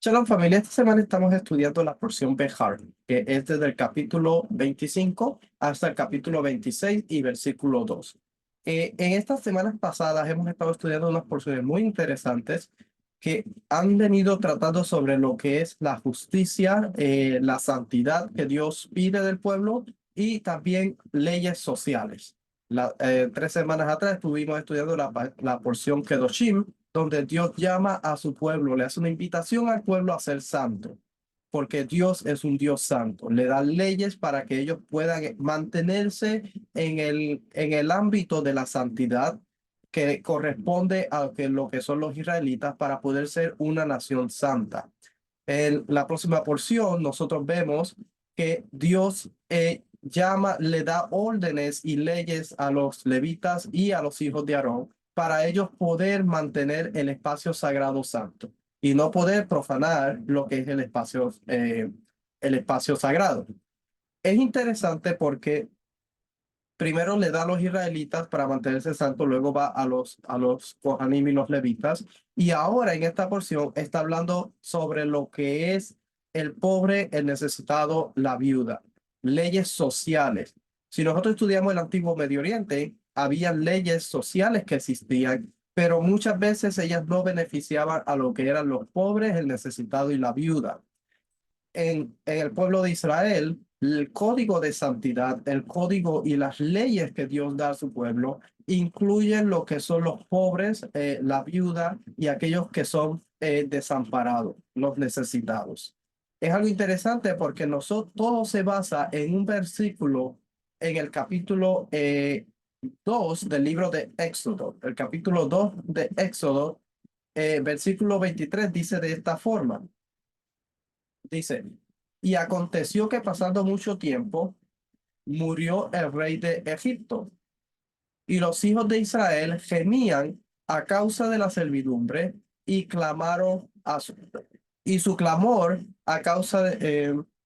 Shalom familia, esta semana estamos estudiando la porción Behar, que es desde el capítulo 25 hasta el capítulo 26 y versículo 2. En estas semanas pasadas hemos estado estudiando unas porciones muy interesantes que han venido tratando sobre lo que es la justicia, la santidad que Dios pide del pueblo y también leyes sociales. 3 semanas atrás estuvimos estudiando la porción Kedoshim, donde Dios llama a su pueblo, le hace una invitación al pueblo a ser santo, porque Dios es un Dios santo. Le da leyes para que ellos puedan mantenerse en el ámbito de la santidad que corresponde a lo que son los israelitas para poder ser una nación santa. En la próxima porción, nosotros vemos que Dios le da órdenes y leyes a los levitas y a los hijos de Aarón para ellos poder mantener el espacio sagrado santo y no poder profanar lo que es el espacio sagrado. Es interesante porque primero le da a los israelitas para mantenerse santos, luego va a los Kohanim y los levitas. Y ahora en esta porción está hablando sobre lo que es el pobre, el necesitado, la viuda, leyes sociales. Si nosotros estudiamos el antiguo Medio Oriente, había leyes sociales que existían, pero muchas veces ellas no beneficiaban a lo que eran los pobres, el necesitado y la viuda. En el pueblo de Israel, el código de santidad, el código y las leyes que Dios da a su pueblo incluyen lo que son los pobres, la viuda y aquellos que son desamparados, los necesitados. Es algo interesante porque nosotros todo se basa en un versículo en el capítulo 2 del libro de Éxodo. El capítulo 2 de Éxodo, versículo 23 dice de esta forma. Dice, y aconteció que pasando mucho tiempo, murió el rey de Egipto, y los hijos de Israel gemían a causa de la servidumbre y clamaron y su clamor a causa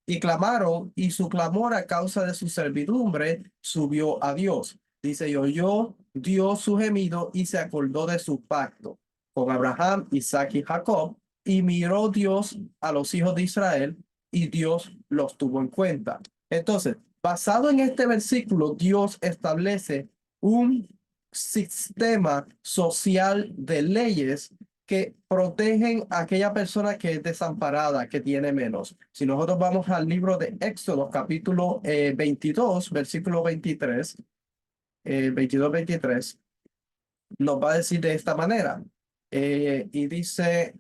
y clamaron y su clamor a causa de su servidumbre subió a Dios. Dice, y oyó Dios su gemido y se acordó de su pacto con Abraham, Isaac y Jacob, y miró Dios a los hijos de Israel y Dios los tuvo en cuenta. Entonces, basado en este versículo, Dios establece un sistema social de leyes que protegen a aquella persona que es desamparada, que tiene menos. Si nosotros vamos al libro de Éxodo, capítulo 22, versículo 23, 22-23, nos va a decir de esta manera. Y dice,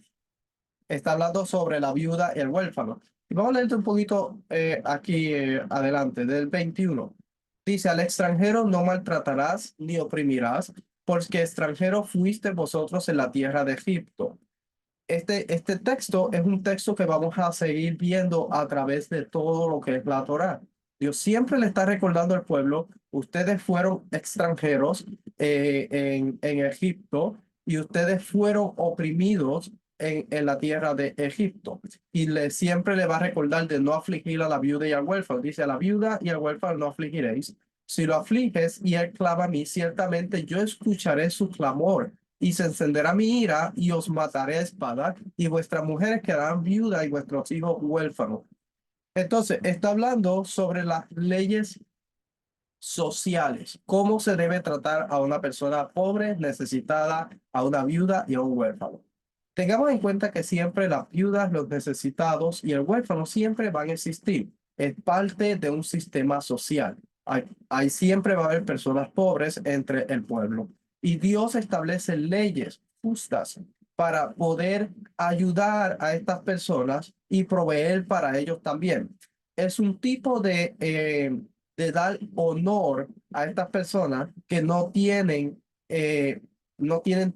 está hablando sobre la viuda y el huérfano. Y vamos a leerte un poquito aquí adelante, del 21. Dice, al extranjero no maltratarás ni oprimirás, porque extranjero fuiste vosotros en la tierra de Egipto. Este texto es un texto que vamos a seguir viendo a través de todo lo que es la Torá. Dios siempre le está recordando al pueblo, ustedes fueron extranjeros en Egipto y ustedes fueron oprimidos en la tierra de Egipto. Y siempre le va a recordar de no afligir a la viuda y al huérfano. Dice, a la viuda y al huérfano no afligiréis. Si lo afliges y él clama a mí, ciertamente yo escucharé su clamor y se encenderá mi ira y os mataré a espada y vuestras mujeres quedarán viudas y vuestros hijos huérfanos. Entonces, está hablando sobre las leyes sociales, cómo se debe tratar a una persona pobre, necesitada, a una viuda y a un huérfano. Tengamos en cuenta que siempre las viudas, los necesitados y el huérfano siempre van a existir. Es parte de un sistema social. Siempre va a haber personas pobres entre el pueblo. Y Dios establece leyes justas para poder ayudar a estas personas y proveer para ellos también. Es un tipo de dar honor a estas personas que no tienen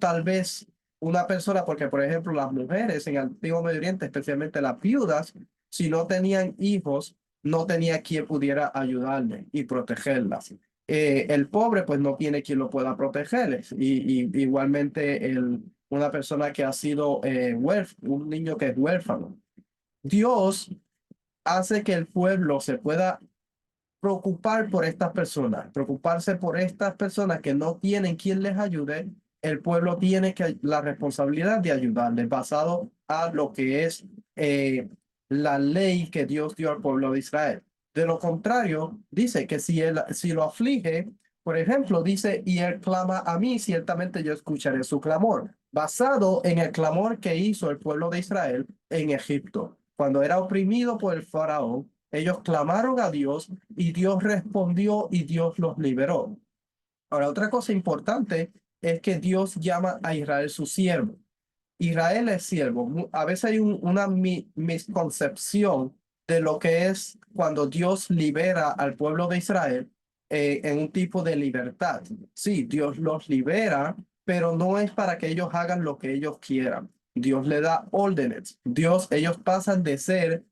tal vez una persona, porque por ejemplo las mujeres en el Antiguo Medio Oriente, especialmente las viudas, si no tenían hijos, no tenía quien pudiera ayudarle y protegerlas. El pobre pues no tiene quien lo pueda protegerles y igualmente una persona que ha sido un niño que es huérfano. Dios hace que el pueblo se pueda preocupar por estas personas, preocuparse por estas personas que no tienen quien les ayude. El pueblo tiene la responsabilidad de ayudarles basado a lo que es la ley que Dios dio al pueblo de Israel. De lo contrario, dice que si lo aflige, por ejemplo, dice, y él clama a mí, ciertamente yo escucharé su clamor, basado en el clamor que hizo el pueblo de Israel en Egipto. Cuando era oprimido por el faraón, ellos clamaron a Dios y Dios respondió y Dios los liberó. Ahora, otra cosa importante es que Dios llama a Israel su siervo. Israel es siervo. A veces hay una misconcepción de lo que es cuando Dios libera al pueblo de Israel en un tipo de libertad. Sí, Dios los libera, pero no es para que ellos hagan lo que ellos quieran. Dios le da órdenes. Ellos pasan de ser,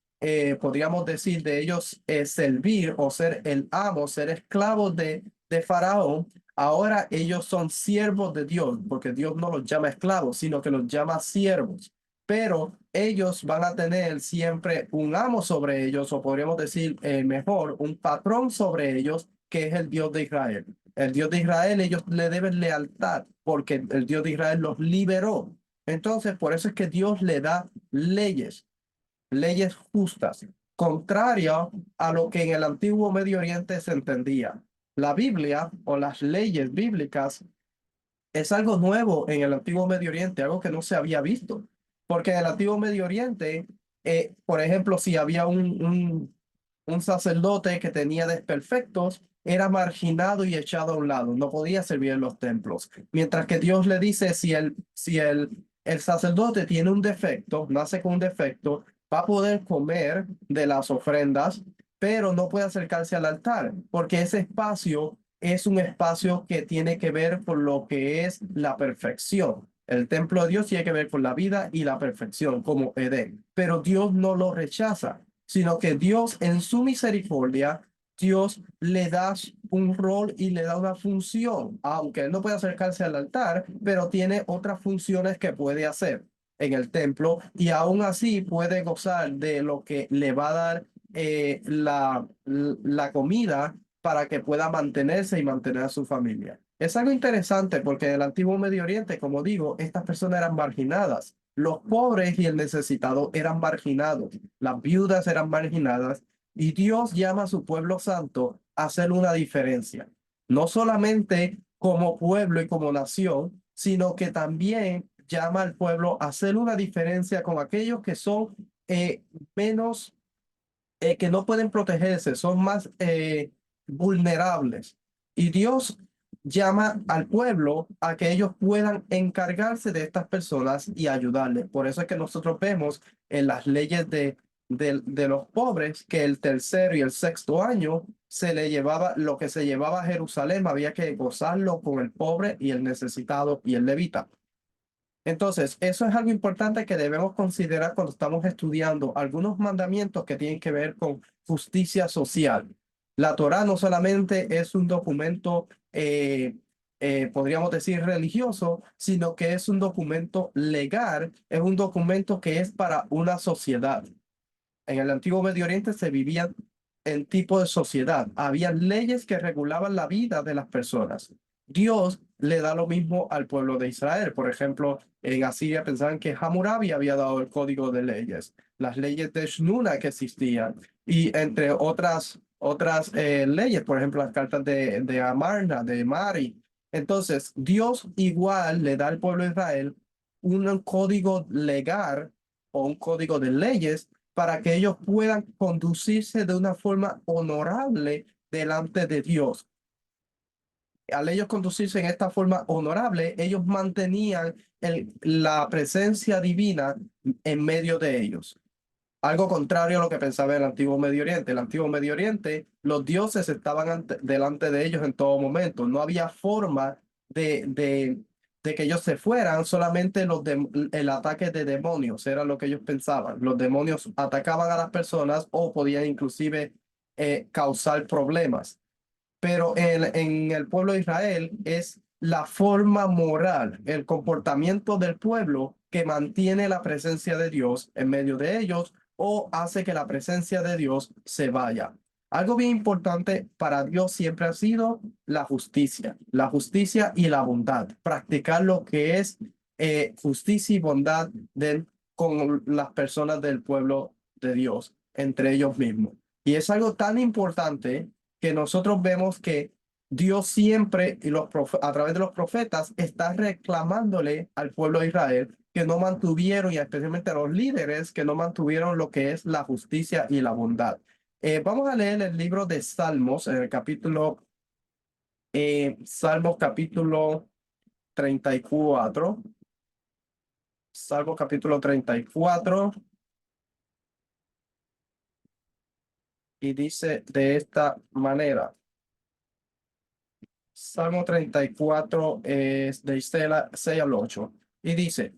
podríamos decir, de ellos servir o ser el amo, ser esclavos de Faraón. Ahora ellos son siervos de Dios, porque Dios no los llama esclavos, sino que los llama siervos. Pero ellos van a tener siempre un amo sobre ellos, o podríamos decir mejor, un patrón sobre ellos, que es el Dios de Israel. El Dios de Israel, ellos le deben lealtad, porque el Dios de Israel los liberó. Entonces, por eso es que Dios le da leyes justas, contrario a lo que en el antiguo Medio Oriente se entendía. La Biblia o las leyes bíblicas es algo nuevo en el antiguo Medio Oriente, algo que no se había visto. Porque en el antiguo Medio Oriente, por ejemplo, si había un sacerdote que tenía desperfectos, era marginado y echado a un lado, no podía servir en los templos. Mientras que Dios le dice, si el sacerdote tiene un defecto, nace con un defecto, va a poder comer de las ofrendas, pero no puede acercarse al altar, porque ese espacio es un espacio que tiene que ver con lo que es la perfección. El templo de Dios tiene que ver con la vida y la perfección, como Edén. Pero Dios no lo rechaza, sino que Dios en su misericordia, Dios le da un rol y le da una función, aunque él no puede acercarse al altar, pero tiene otras funciones que puede hacer en el templo y aún así puede gozar de lo que le va a dar la comida para que pueda mantenerse y mantener a su familia. Es algo interesante porque en el antiguo Medio Oriente, como digo, estas personas eran marginadas. Los pobres y el necesitado eran marginados. Las viudas eran marginadas. Y Dios llama a su pueblo santo a hacer una diferencia. No solamente como pueblo y como nación, sino que también llama al pueblo a hacer una diferencia con aquellos que son menos que no pueden protegerse, son más vulnerables. Y Dios llama al pueblo a que ellos puedan encargarse de estas personas y ayudarles. Por eso es que nosotros vemos en las leyes de los pobres que el tercer y el sexto año se le llevaba lo que se llevaba a Jerusalén, había que gozarlo con el pobre y el necesitado y el levita. Entonces, eso es algo importante que debemos considerar cuando estamos estudiando algunos mandamientos que tienen que ver con justicia social. La Torá no solamente es un documento, podríamos decir, religioso, sino que es un documento legal, es un documento que es para una sociedad. En el antiguo Medio Oriente se vivía en tipo de sociedad. Había leyes que regulaban la vida de las personas. Dios le da lo mismo al pueblo de Israel. Por ejemplo, en Asiria pensaban que Hammurabi había dado el código de leyes, las leyes de Shnuna que existían, y entre otras leyes, por ejemplo, las cartas de Amarna, de Mari. Entonces, Dios igual le da al pueblo de Israel un código legal o un código de leyes para que ellos puedan conducirse de una forma honorable delante de Dios. Al ellos conducirse en esta forma honorable, ellos mantenían la presencia divina en medio de ellos. Algo contrario a lo que pensaba el antiguo Medio Oriente. El antiguo Medio Oriente, los dioses estaban delante de ellos en todo momento. No había forma de que ellos se fueran, solamente el ataque de demonios era lo que ellos pensaban. Los demonios atacaban a las personas o podían inclusive causar problemas. Pero en el pueblo de Israel es la forma moral, el comportamiento del pueblo que mantiene la presencia de Dios en medio de ellos o hace que la presencia de Dios se vaya. Algo bien importante para Dios siempre ha sido la justicia y la bondad, practicar lo que es justicia y bondad con las personas del pueblo de Dios, entre ellos mismos. Y es algo tan importante que nosotros vemos que Dios siempre, y a través de los profetas, está reclamándole al pueblo de Israel que no mantuvieron, y especialmente a los líderes, que no mantuvieron lo que es la justicia y la bondad. Vamos a leer el libro de Salmos, en el capítulo, Salmos capítulo 34. Salmo capítulo 34, y dice de esta manera. Salmo 34 es de 6 al 8. Y dice,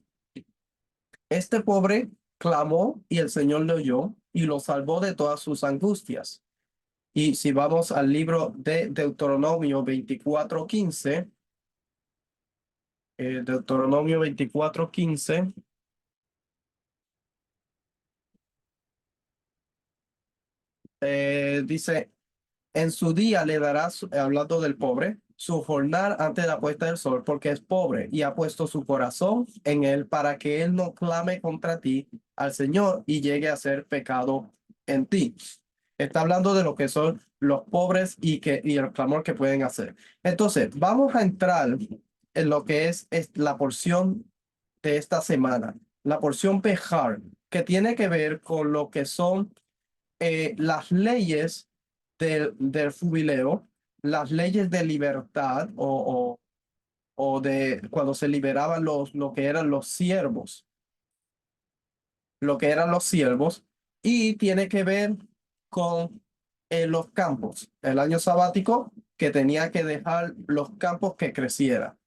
este pobre clamó y el Señor le oyó y lo salvó de todas sus angustias. Y si vamos al libro de Deuteronomio 24:15, Deuteronomio 24:15, dice, en su día le darás, hablando del pobre, su jornal antes de la puesta del sol, porque es pobre y ha puesto su corazón en él para que él no clame contra ti al Señor y llegue a ser pecado en ti. Está hablando de lo que son los pobres y el clamor que pueden hacer. Entonces, vamos a entrar en lo que es la porción de esta semana, la porción Behar, que tiene que ver con lo que son las leyes del jubileo, las leyes de libertad o de cuando se liberaban lo que eran los siervos, lo que eran los siervos, y tiene que ver con los campos, el año sabático que tenía que dejar los campos que creciera.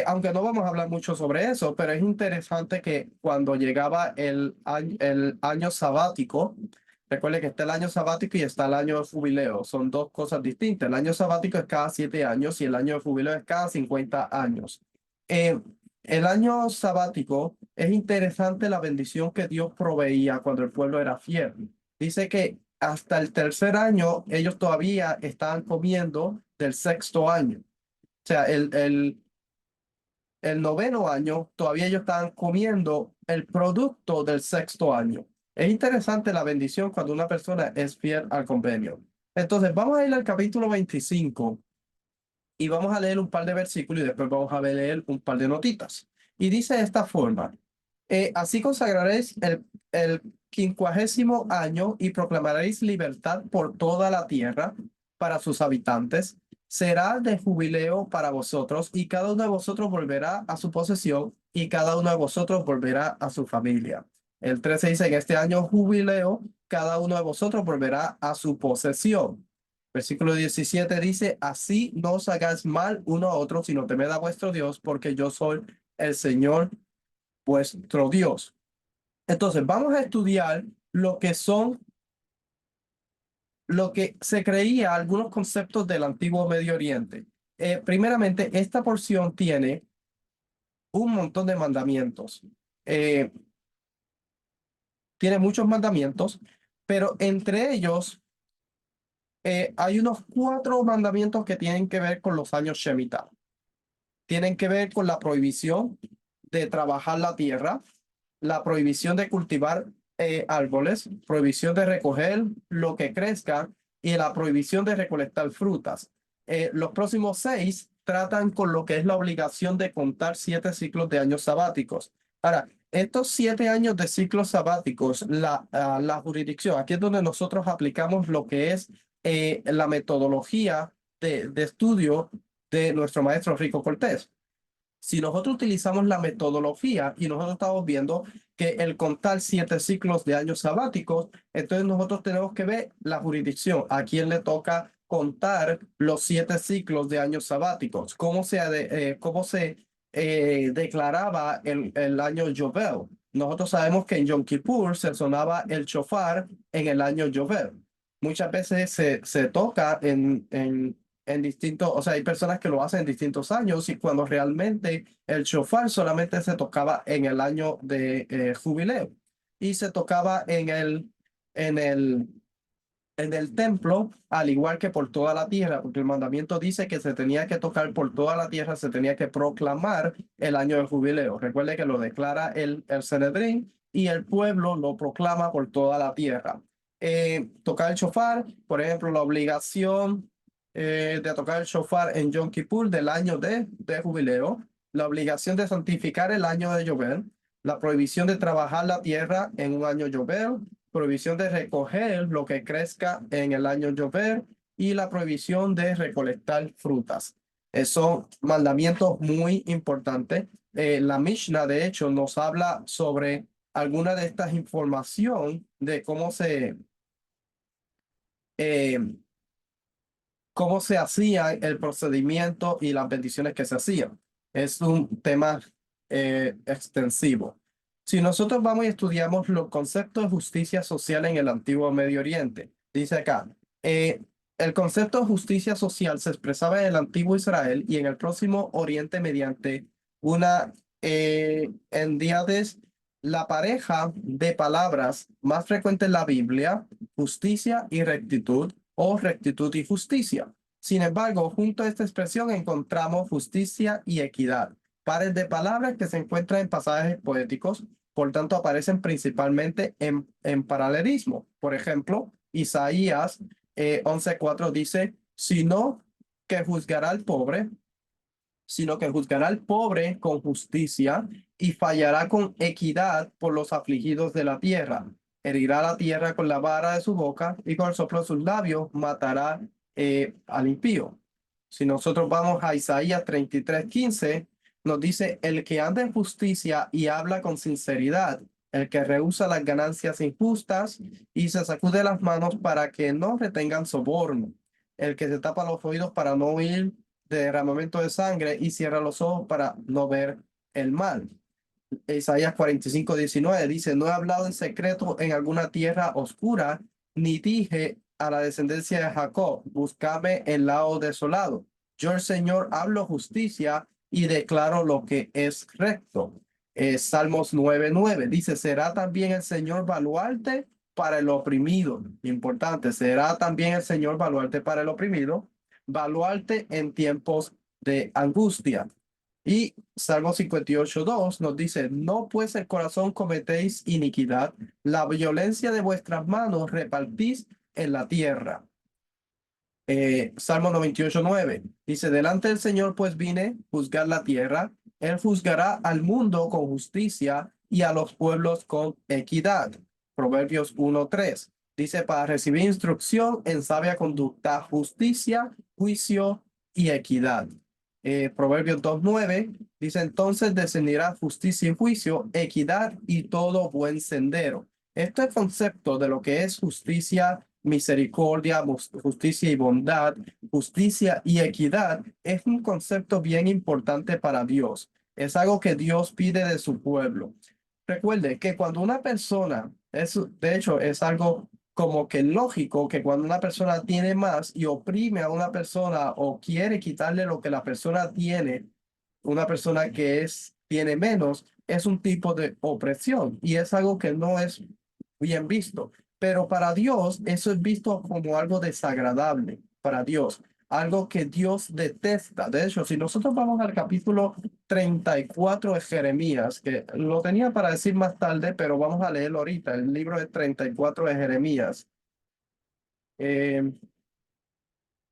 Aunque no vamos a hablar mucho sobre eso, pero es interesante que cuando llegaba el año sabático, recuerde que está el año sabático y está el año de jubileo, son dos cosas distintas. El año sabático es cada 7 años y el año de jubileo es cada 50 años. Eh, el año sabático es interesante la bendición que Dios proveía cuando el pueblo era fiel. Dice que hasta el tercer año ellos todavía estaban comiendo del sexto año. O sea, el noveno año, todavía ellos estaban comiendo el producto del sexto año. Es interesante la bendición cuando una persona es fiel al convenio. Entonces, vamos a ir al capítulo 25 y vamos a leer un par de versículos y después vamos a leer un par de notitas. Y dice de esta forma, así consagraréis el 50º año y proclamaréis libertad por toda la tierra para sus habitantes. Será de jubileo para vosotros y cada uno de vosotros volverá a su posesión y cada uno de vosotros volverá a su familia. El 13 dice, en este año jubileo, cada uno de vosotros volverá a su posesión. Versículo 17 dice, así no os hagáis mal uno a otro, sino temed a vuestro Dios, porque yo soy el Señor vuestro Dios. Entonces, vamos a estudiar lo que se creía, algunos conceptos del antiguo Medio Oriente. Primeramente, esta porción tiene un montón de mandamientos. Eh, Tiene muchos mandamientos, pero entre ellos hay unos 4 mandamientos que tienen que ver con los años Shemitah. Tienen que ver con la prohibición de trabajar la tierra, la prohibición de cultivar árboles, prohibición de recoger lo que crezca y la prohibición de recolectar frutas. Los próximos 6 tratan con lo que es la obligación de contar 7 ciclos de años sabáticos. Ahora, estos 7 años de ciclos sabáticos, la jurisdicción, aquí es donde nosotros aplicamos lo que es la metodología de estudio de nuestro maestro Rico Cortés. Si nosotros utilizamos la metodología y nosotros estamos viendo que el contar 7 ciclos de años sabáticos, entonces nosotros tenemos que ver la jurisdicción, a quién le toca contar los 7 ciclos de años sabáticos, cómo se declaraba el año Yovel. Nosotros sabemos que en Yom Kippur se sonaba el shofar en el año Yovel. Muchas veces se toca en distintos, o sea, hay personas que lo hacen en distintos años y cuando realmente el shofar solamente se tocaba en el año de jubileo y se tocaba en el, en el templo, al igual que por toda la tierra, porque el mandamiento dice que se tenía que tocar por toda la tierra, se tenía que proclamar el año de jubileo. Recuerde que lo declara el Sanedrín y el pueblo lo proclama por toda la tierra. Tocar el shofar, por ejemplo, la obligación de tocar el shofar en Yom Kippur del año de jubileo, la obligación de santificar el año de llover, la prohibición de trabajar la tierra en un año llover, prohibición de recoger lo que crezca en el año llover y la prohibición de recolectar frutas. Son mandamientos muy importantes. La Mishnah, de hecho, nos habla sobre alguna de estas información de eh, cómo se hacía el procedimiento y las bendiciones que se hacían. Es un tema extensivo. Si nosotros vamos y estudiamos los conceptos de justicia social en el antiguo Medio Oriente, dice acá, el concepto de justicia social se expresaba en el antiguo Israel y en el próximo Oriente mediante una endiades, la pareja de palabras más frecuente en la Biblia, justicia y rectitud, o rectitud y justicia. Sin embargo, junto a esta expresión encontramos justicia y equidad, pares de palabras que se encuentran en pasajes poéticos, por tanto aparecen principalmente en paralelismo. Por ejemplo, Isaías 11:4 dice, sino que juzgará al pobre, sino que juzgará al pobre con justicia y fallará con equidad por los afligidos de la tierra. Herirá la tierra con la vara de su boca y con el soplo de sus labios matará al impío. Si nosotros vamos a Isaías 33:15, nos dice, el que anda en justicia y habla con sinceridad, el que rehúsa las ganancias injustas y se sacude las manos para que no retengan soborno, el que se tapa los oídos para no oír de derramamiento de sangre y cierra los ojos para no ver el mal. Isaías 45:19 dice, no he hablado en secreto en alguna tierra oscura, ni dije a la descendencia de Jacob, buscame el lado desolado. Yo el Señor hablo justicia y declaro lo que es recto. Salmos 9:9 dice, será también el Señor baluarte para el oprimido. Importante, será también el Señor baluarte para el oprimido, baluarte en tiempos de angustia. Y Salmo 58:2 nos dice, no pues el corazón cometéis iniquidad, la violencia de vuestras manos repartís en la tierra. Salmo 98:9 dice, delante del Señor pues vine juzgar la tierra, él juzgará al mundo con justicia y a los pueblos con equidad. Proverbios 1:3 dice, para recibir instrucción en sabia conducta, justicia, juicio y equidad. Proverbios 2:9 dice, entonces descenderá justicia y juicio, equidad y todo buen sendero. Este concepto de lo que es justicia, misericordia, justicia y bondad, justicia y equidad es un concepto bien importante para Dios. Es algo que Dios pide de su pueblo. Recuerde que cuando una persona, de hecho, es algo como que lógico que cuando una persona tiene más y oprime a una persona o quiere quitarle lo que la persona tiene, una persona que tiene menos, es un tipo de opresión y es algo que no es bien visto. Pero para Dios eso es visto como algo desagradable para Dios, algo que Dios detesta. De hecho, si nosotros vamos al capítulo 34 de Jeremías, que lo tenía para decir más tarde, pero vamos a leerlo ahorita, el libro de 34 de Jeremías. Eh,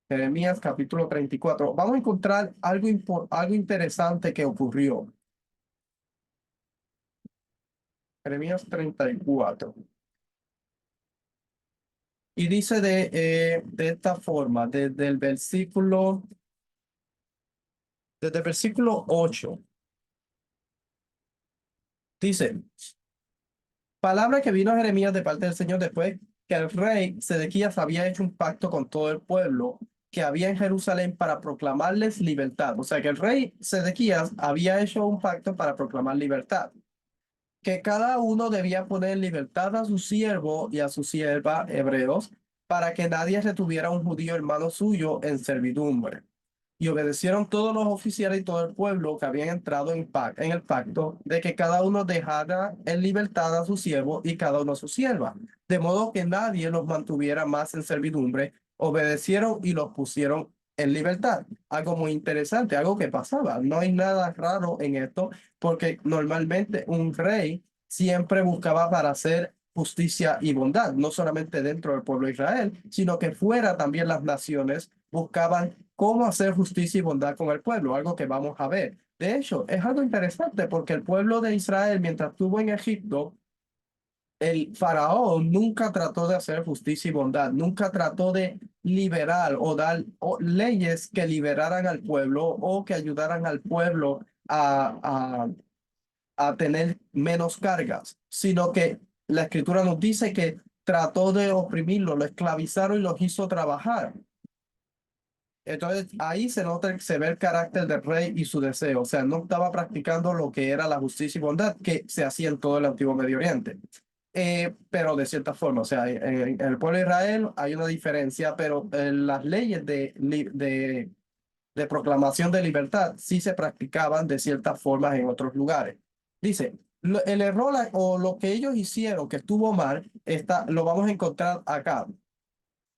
Jeremías capítulo 34. Vamos a encontrar algo interesante que ocurrió. Jeremías 34. Y dice de esta forma, desde el versículo 8, dice, palabra que vino a Jeremías de parte del Señor después que el rey Sedequías había hecho un pacto con todo el pueblo que había en Jerusalén para proclamarles libertad. O sea que el rey Sedequías había hecho un pacto para proclamar libertad, que cada uno debía poner en libertad a su siervo y a su sierva hebreos, para que nadie retuviera a un judío hermano suyo en servidumbre. Y obedecieron todos los oficiales y todo el pueblo que habían entrado en el pacto de que cada uno dejara en libertad a su siervo y cada uno a su sierva, de modo que nadie los mantuviera más en servidumbre. Obedecieron y los pusieron en libertad. Algo muy interesante, algo que pasaba. No hay nada raro en esto, porque normalmente un rey siempre buscaba para hacer justicia y bondad, no solamente dentro del pueblo de Israel, sino que fuera también las naciones buscaban cómo hacer justicia y bondad con el pueblo, algo que vamos a ver. De hecho, es algo interesante porque el pueblo de Israel, mientras estuvo en Egipto, el faraón nunca trató de hacer justicia y bondad, nunca trató de liberar o dar leyes que liberaran al pueblo o que ayudaran al pueblo a tener menos cargas, sino que la escritura nos dice que trató de oprimirlo, lo esclavizaron y los hizo trabajar. Entonces ahí se nota, se ve el carácter del rey y su deseo, o sea, no estaba practicando lo que era la justicia y bondad que se hacía en todo el antiguo Medio Oriente. Pero de cierta forma, o sea, en el pueblo de Israel hay una diferencia, pero las leyes de proclamación de libertad sí se practicaban de ciertas formas en otros lugares. Dice, el error o lo que ellos hicieron que estuvo mal, lo vamos a encontrar acá.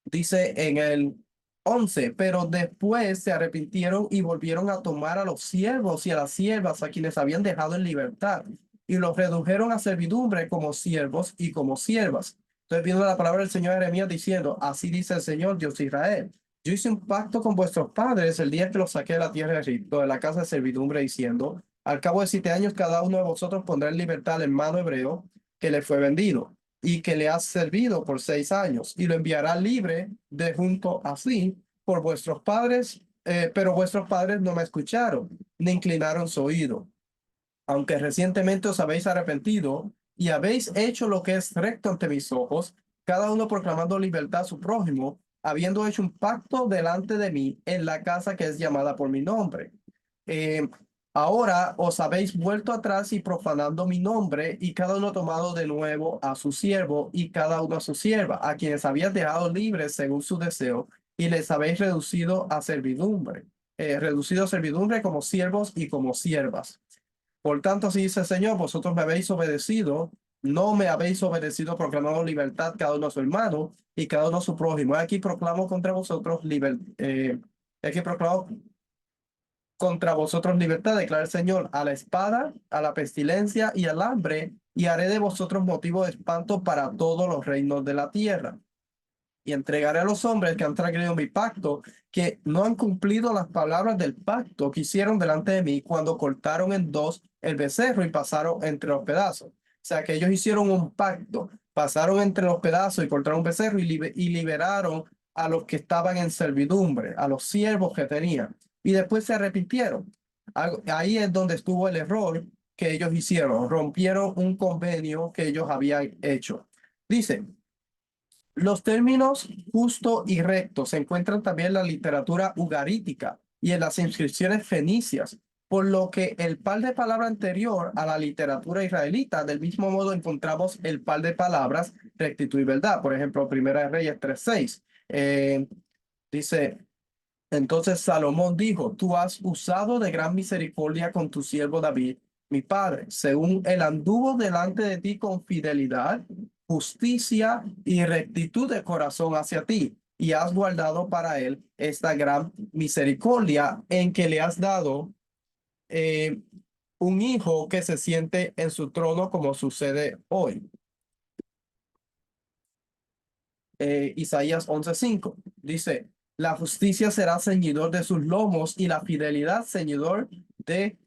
Dice en el 11, pero después se arrepintieron y volvieron a tomar a los siervos y a las siervas a quienes habían dejado en libertad y los redujeron a servidumbre como siervos y como siervas. Entonces viendo la palabra del Señor Jeremías diciendo, así dice el Señor Dios de Israel. Yo hice un pacto con vuestros padres el día que los saqué de la tierra de Egipto, de la casa de servidumbre, diciendo, al cabo de 7 años cada uno de vosotros pondrá en libertad al hermano hebreo que le fue vendido y que le ha servido por 6 años, y lo enviará libre de junto así por vuestros padres, pero vuestros padres no me escucharon, ni inclinaron su oído. Aunque recientemente os habéis arrepentido y habéis hecho lo que es recto ante mis ojos, cada uno proclamando libertad a su prójimo, habiendo hecho un pacto delante de mí en la casa que es llamada por mi nombre. Eh, Ahora os habéis vuelto atrás y profanando mi nombre, y cada uno tomado de nuevo a su siervo y cada uno a su sierva, a quienes habías dejado libres según su deseo, y les habéis reducido a servidumbre como siervos y como siervas. Por tanto, así dice el Señor, vosotros me habéis obedecido, no me habéis obedecido proclamando libertad cada uno a su hermano y cada uno a su prójimo. Aquí proclamo contra vosotros aquí proclamo contra vosotros libertad, declara el Señor, a la espada, a la pestilencia y al hambre, y haré de vosotros motivo de espanto para todos los reinos de la tierra. Y entregaré a los hombres que han transgredido mi pacto, que no han cumplido las palabras del pacto que hicieron delante de mí cuando cortaron en dos el becerro y pasaron entre los pedazos. O sea que ellos hicieron un pacto, pasaron entre los pedazos y cortaron un becerro y liberaron a los que estaban en servidumbre, a los siervos que tenían. Y después se arrepintieron. Ahí es donde estuvo el error que ellos hicieron. Rompieron un convenio que ellos habían hecho. Dice, los términos justo y recto se encuentran también en la literatura ugarítica y en las inscripciones fenicias, por lo que el par de palabras anterior a la literatura israelita, del mismo modo encontramos el par de palabras rectitud y verdad. Por ejemplo, Primera de Reyes 3:6. Dice, entonces Salomón dijo, tú has usado de gran misericordia con tu siervo David, mi padre, según él anduvo delante de ti con fidelidad, justicia y rectitud de corazón hacia ti, y has guardado para él esta gran misericordia en que le has dado eh, un hijo que se siente en su trono como sucede hoy. Isaías 11:5 dice, la justicia será ceñidor de sus lomos y la fidelidad ceñidor de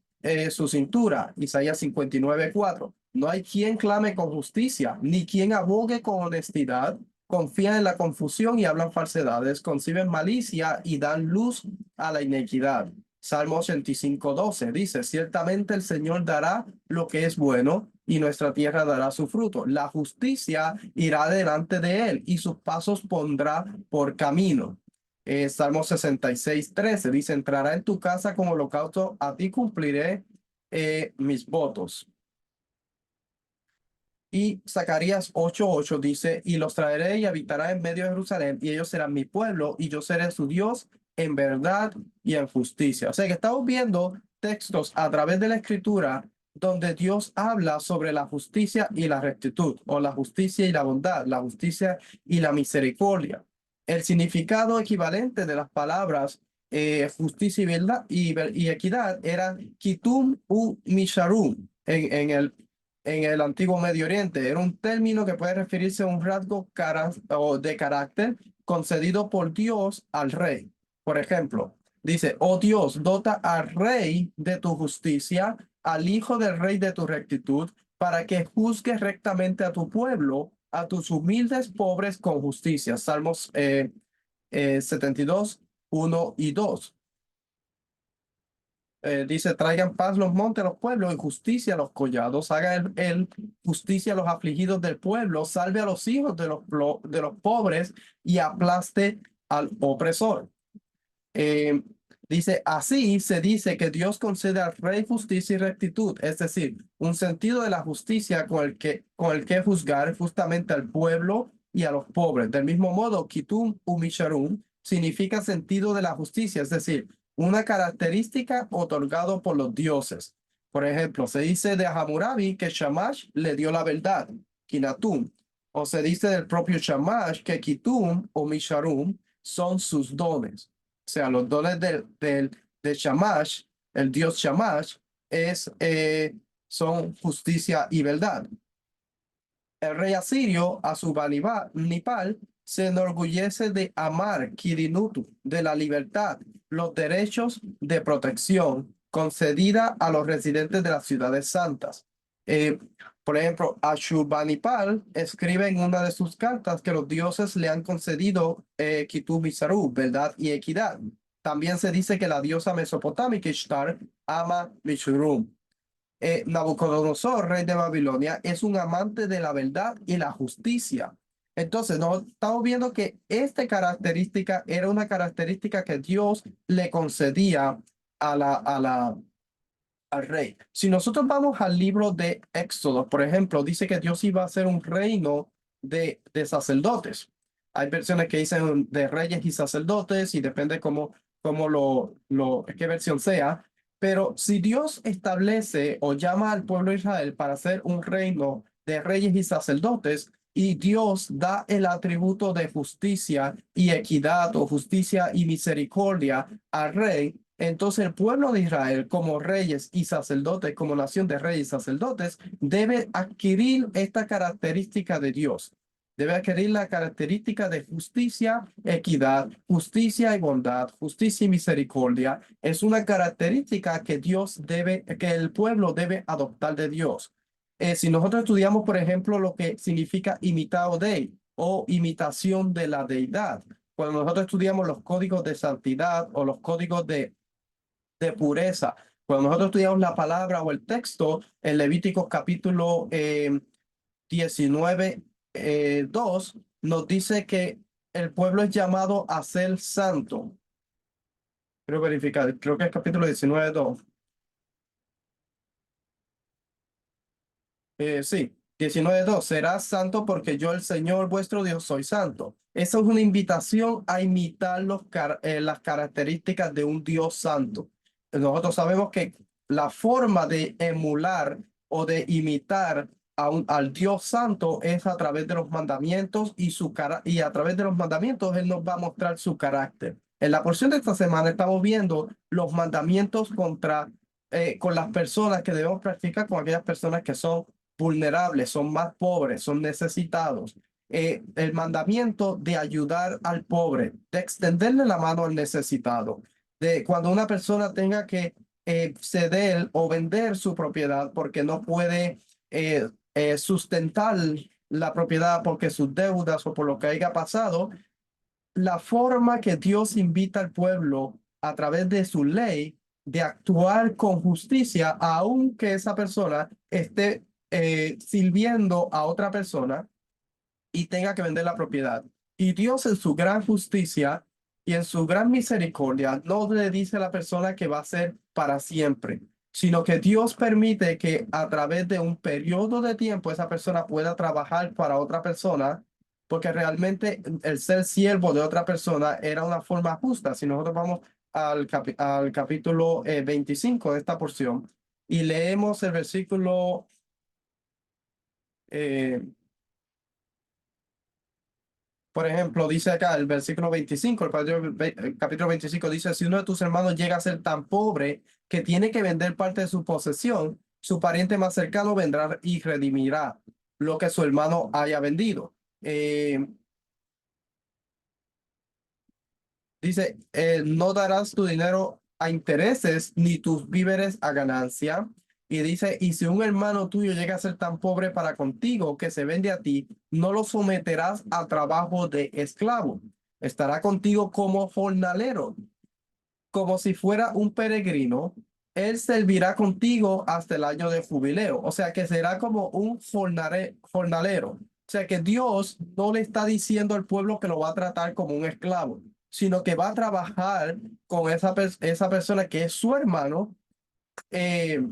su cintura. Isaías 59:4. No hay quien clame con justicia, ni quien abogue con honestidad. Confían en la confusión y hablan falsedades, conciben malicia y dan luz a la iniquidad. Salmo 85:12 dice, ciertamente el Señor dará lo que es bueno y nuestra tierra dará su fruto. La justicia irá delante de él y sus pasos pondrá por camino. Salmo 66:13 dice, entrará en tu casa como holocausto, a ti cumpliré mis votos. Y Zacarías 8:8 dice, y los traeré y habitará en medio de Jerusalén, y ellos serán mi pueblo, y yo seré su Dios en verdad y en justicia. O sea que estamos viendo textos a través de la escritura donde Dios habla sobre la justicia y la rectitud, o la justicia y la bondad, la justicia y la misericordia. El significado equivalente de las palabras justicia y verdad y equidad era kitum u misharum en el en el antiguo Medio Oriente. Era un término que puede referirse a un rasgo o de carácter concedido por Dios al rey. Por ejemplo, dice, oh Dios, dota al rey de tu justicia, al hijo del rey de tu rectitud, para que juzgue rectamente a tu pueblo, a tus humildes pobres con justicia. Salmos 72, 1 y 2. Dice, traigan paz los montes, los pueblos, y justicia a los collados, haga el justicia a los afligidos del pueblo, salve a los hijos de los pobres y aplaste al opresor. Eh, Dice, así se dice que Dios concede al rey justicia y rectitud, es decir, un sentido de la justicia con el que juzgar justamente al pueblo y a los pobres. Del mismo modo, Kitum Umisharum significa sentido de la justicia, es decir, una característica otorgado por los dioses. Por ejemplo, se dice de Hammurabi que Shamash le dio la verdad, Kinatum, o se dice del propio Shamash que Kitum o Misharum son sus dones. O sea, los dones de Shamash, el dios Shamash, son justicia y verdad. El rey asirio, Asurbanipal, se enorgullece de amar Kirinutu, de la libertad, los derechos de protección concedida a los residentes de las ciudades santas. Eh, por ejemplo, Ashurbanipal escribe en una de sus cartas que los dioses le han concedido Kitu Misaru, verdad y equidad. También se dice que la diosa mesopotámica Ishtar ama Mishurum. Nabucodonosor, rey de Babilonia, es un amante de la verdad y la justicia. Entonces, nos estamos viendo que esta característica era una característica que Dios le concedía al rey. Si nosotros vamos al libro de Éxodo, por ejemplo, dice que Dios iba a hacer un reino de sacerdotes. Hay versiones que dicen de reyes y sacerdotes y depende qué versión sea. Pero si Dios establece o llama al pueblo de Israel para hacer un reino de reyes y sacerdotes, y Dios da el atributo de justicia y equidad o justicia y misericordia al rey, entonces el pueblo de Israel como reyes y sacerdotes, como nación de reyes y sacerdotes, debe adquirir esta característica de Dios. Debe adquirir la característica de justicia, equidad, justicia y bondad, justicia y misericordia. Es una característica que que el pueblo debe adoptar de Dios. Si nosotros estudiamos, por ejemplo, lo que significa imitado de o imitación de la deidad, cuando nosotros estudiamos los códigos de santidad o los códigos de pureza, cuando nosotros estudiamos la palabra o el texto en Levíticos capítulo 19, 2, nos dice que el pueblo es llamado a ser santo. Quiero verificar, creo que es capítulo 19, 2. Sí, 19:2, serás santo porque yo, el Señor vuestro Dios, soy santo. Esa es una invitación a imitar las características de un Dios santo. Nosotros sabemos que la forma de emular o de imitar al Dios santo es a través de los mandamientos y a través de los mandamientos Él nos va a mostrar su carácter. En la porción de esta semana estamos viendo los mandamientos con las personas que debemos practicar con aquellas personas que son vulnerables, son más pobres, son necesitados. El mandamiento de ayudar al pobre, de extenderle la mano al necesitado, de cuando una persona tenga que ceder o vender su propiedad porque no puede sustentar la propiedad porque sus deudas o por lo que haya pasado, la forma que Dios invita al pueblo a través de su ley de actuar con justicia, aunque esa persona esté sirviendo a otra persona y tenga que vender la propiedad. Y Dios en su gran justicia y en su gran misericordia no le dice a la persona que va a ser para siempre, sino que Dios permite que a través de un periodo de tiempo esa persona pueda trabajar para otra persona, porque realmente el ser siervo de otra persona era una forma justa. Si nosotros vamos al capítulo 25 de esta porción y leemos el versículo eh, por ejemplo, dice acá el versículo 25, el capítulo 25 dice, si uno de tus hermanos llega a ser tan pobre que tiene que vender parte de su posesión Su pariente más cercano vendrá y redimirá lo que su hermano haya vendido. Dice, no darás tu dinero a intereses ni tus víveres a ganancia. Y dice, y si un hermano tuyo llega a ser tan pobre para contigo que se vende a ti, no lo someterás a trabajo de esclavo. Estará contigo como jornalero, como si fuera un peregrino. Él servirá contigo hasta el año de jubileo. O sea que será como un jornalero. O sea que Dios no le está diciendo al pueblo que lo va a tratar como un esclavo, sino que va a trabajar con esa persona que es su hermano, eh,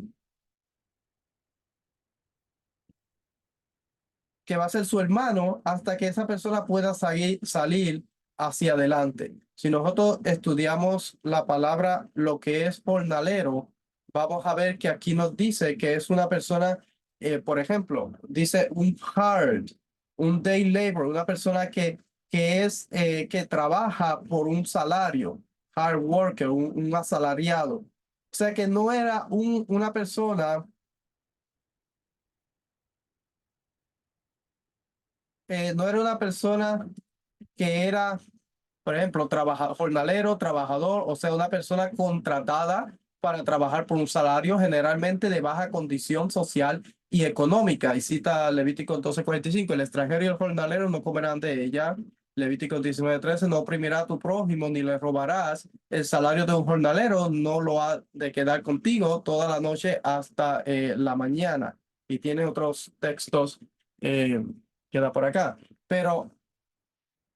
que va a ser su hermano hasta que esa persona pueda salir hacia adelante. Si nosotros estudiamos la palabra, lo que es jornalero, vamos a ver que aquí nos dice que es una persona, por ejemplo, dice un day labor, una persona que trabaja por un salario, hard worker, un asalariado. O sea que no era una persona, no era una persona que era, por ejemplo, jornalero, trabajador, o sea, una persona contratada para trabajar por un salario generalmente de baja condición social y económica. Y cita Levítico 12:45, el extranjero y el jornalero no comerán de ella. Levítico 19:13, no oprimirá a tu prójimo ni le robarás. El salario de un jornalero no lo ha de quedar contigo toda la noche hasta la mañana. Y tiene otros textos que da por acá. Pero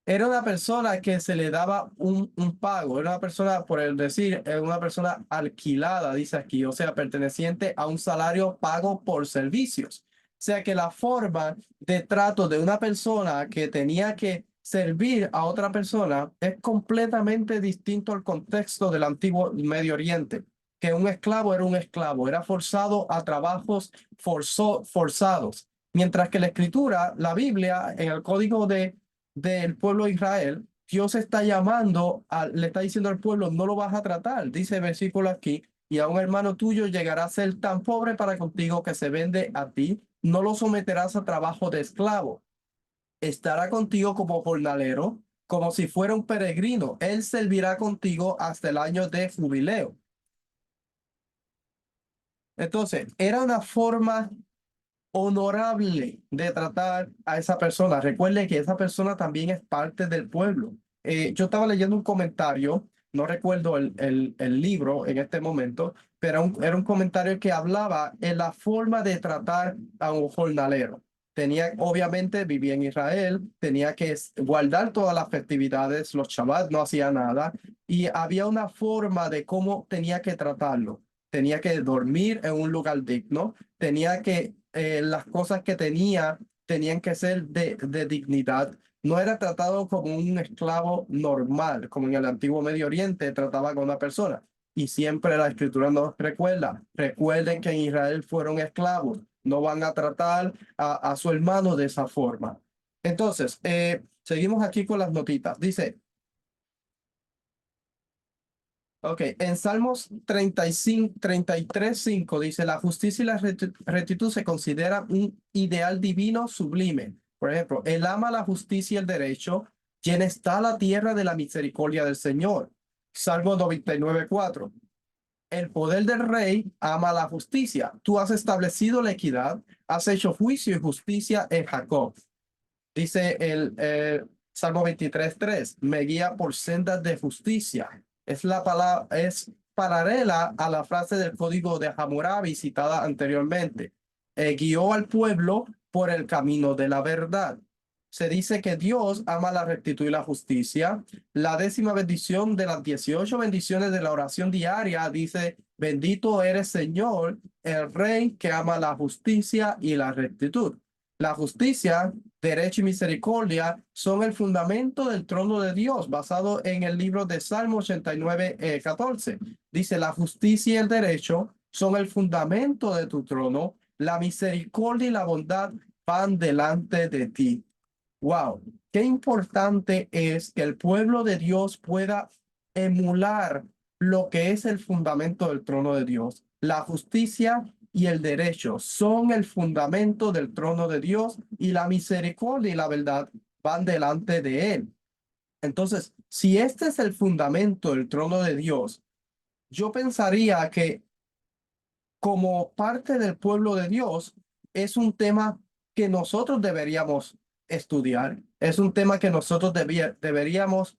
era una persona que se le daba un pago, era una persona, por el decir, era una persona alquilada, dice aquí, o sea, perteneciente a un salario pago por servicios. O sea que la forma de trato de una persona que tenía que servir a otra persona es completamente distinto al contexto del antiguo Medio Oriente, que un esclavo era un esclavo, era forzado a trabajos forzados, mientras que la escritura, la Biblia, en el código del pueblo de Israel, Dios está llamando, le está diciendo al pueblo, no lo vas a tratar, dice el versículo aquí, y a un hermano tuyo llegará a ser tan pobre para contigo que se vende a ti, no lo someterás a trabajo de esclavo, estará contigo como jornalero, como si fuera un peregrino, él servirá contigo hasta el año de jubileo. Entonces, era una forma honorable de tratar a esa persona. Recuerde que esa persona también es parte del pueblo. Yo estaba leyendo un comentario, no recuerdo el libro en este momento, pero era un comentario que hablaba en la forma de tratar a un jornalero. Tenía, obviamente, vivía en Israel, tenía que guardar todas las festividades, los Shabbat no hacía nada, y había una forma de cómo tenía que tratarlo. Tenía que dormir en un lugar digno, tenía que, las cosas que tenía tenían que ser de dignidad. No era tratado como un esclavo normal, como en el antiguo Medio Oriente trataba con una persona. Y siempre la escritura nos recuerda, recuerden que en Israel fueron esclavos, no van a tratar a su hermano de esa forma. Entonces, seguimos aquí con las notitas. Dice, ok, en Salmos 35, 33:5 dice, la justicia y la rectitud se considera un ideal divino sublime. Por ejemplo, él ama la justicia y el derecho, llena está la tierra de la misericordia del Señor. Salmo 99:4. El poder del rey ama la justicia. Tú has establecido la equidad, has hecho juicio y justicia en Jacob. Dice el Salmo 23:3, me guía por sendas de justicia. Es la palabra, es paralela a la frase del código de Hammurabi citada anteriormente. Guió al pueblo por el camino de la verdad. Se dice que Dios ama la rectitud y la justicia. La 10ª bendición de las 18 bendiciones de la oración diaria dice, bendito eres Señor, el Rey que ama la justicia y la rectitud. La justicia, derecho y misericordia son el fundamento del trono de Dios, basado en el libro de Salmo 89:14. Dice, la justicia y el derecho son el fundamento de tu trono, la misericordia y la bondad van delante de ti. Wow, qué importante es que el pueblo de Dios pueda emular lo que es el fundamento del trono de Dios, la justicia y el derecho son el fundamento del trono de Dios y la misericordia y la verdad van delante de él. Entonces, si este es el fundamento del trono de Dios, yo pensaría que como parte del pueblo de Dios, es un tema que nosotros deberíamos estudiar, es un tema que nosotros deberíamos